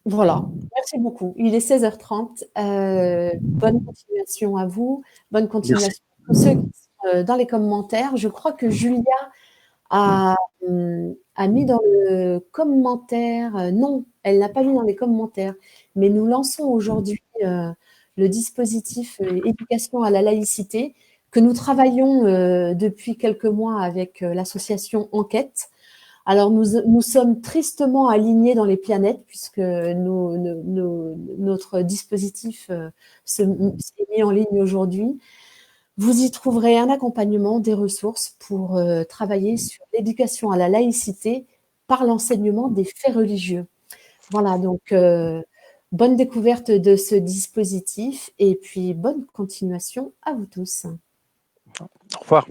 Voilà, merci beaucoup. Il est 16h30. Bonne continuation à vous. Bonne continuation à tous ceux qui sont dans les commentaires. Je crois que Julia a mis dans le commentaire, non, elle n'a pas mis dans les commentaires, mais nous lançons aujourd'hui le dispositif éducation à la laïcité que nous travaillons depuis quelques mois avec l'association Enquête. Alors, nous sommes tristement alignés dans les planètes puisque notre dispositif s'est mis en ligne aujourd'hui. Vous y trouverez un accompagnement, des ressources pour travailler sur l'éducation à la laïcité par l'enseignement des faits religieux. Voilà, donc bonne découverte de ce dispositif et puis bonne continuation à vous tous. Au revoir.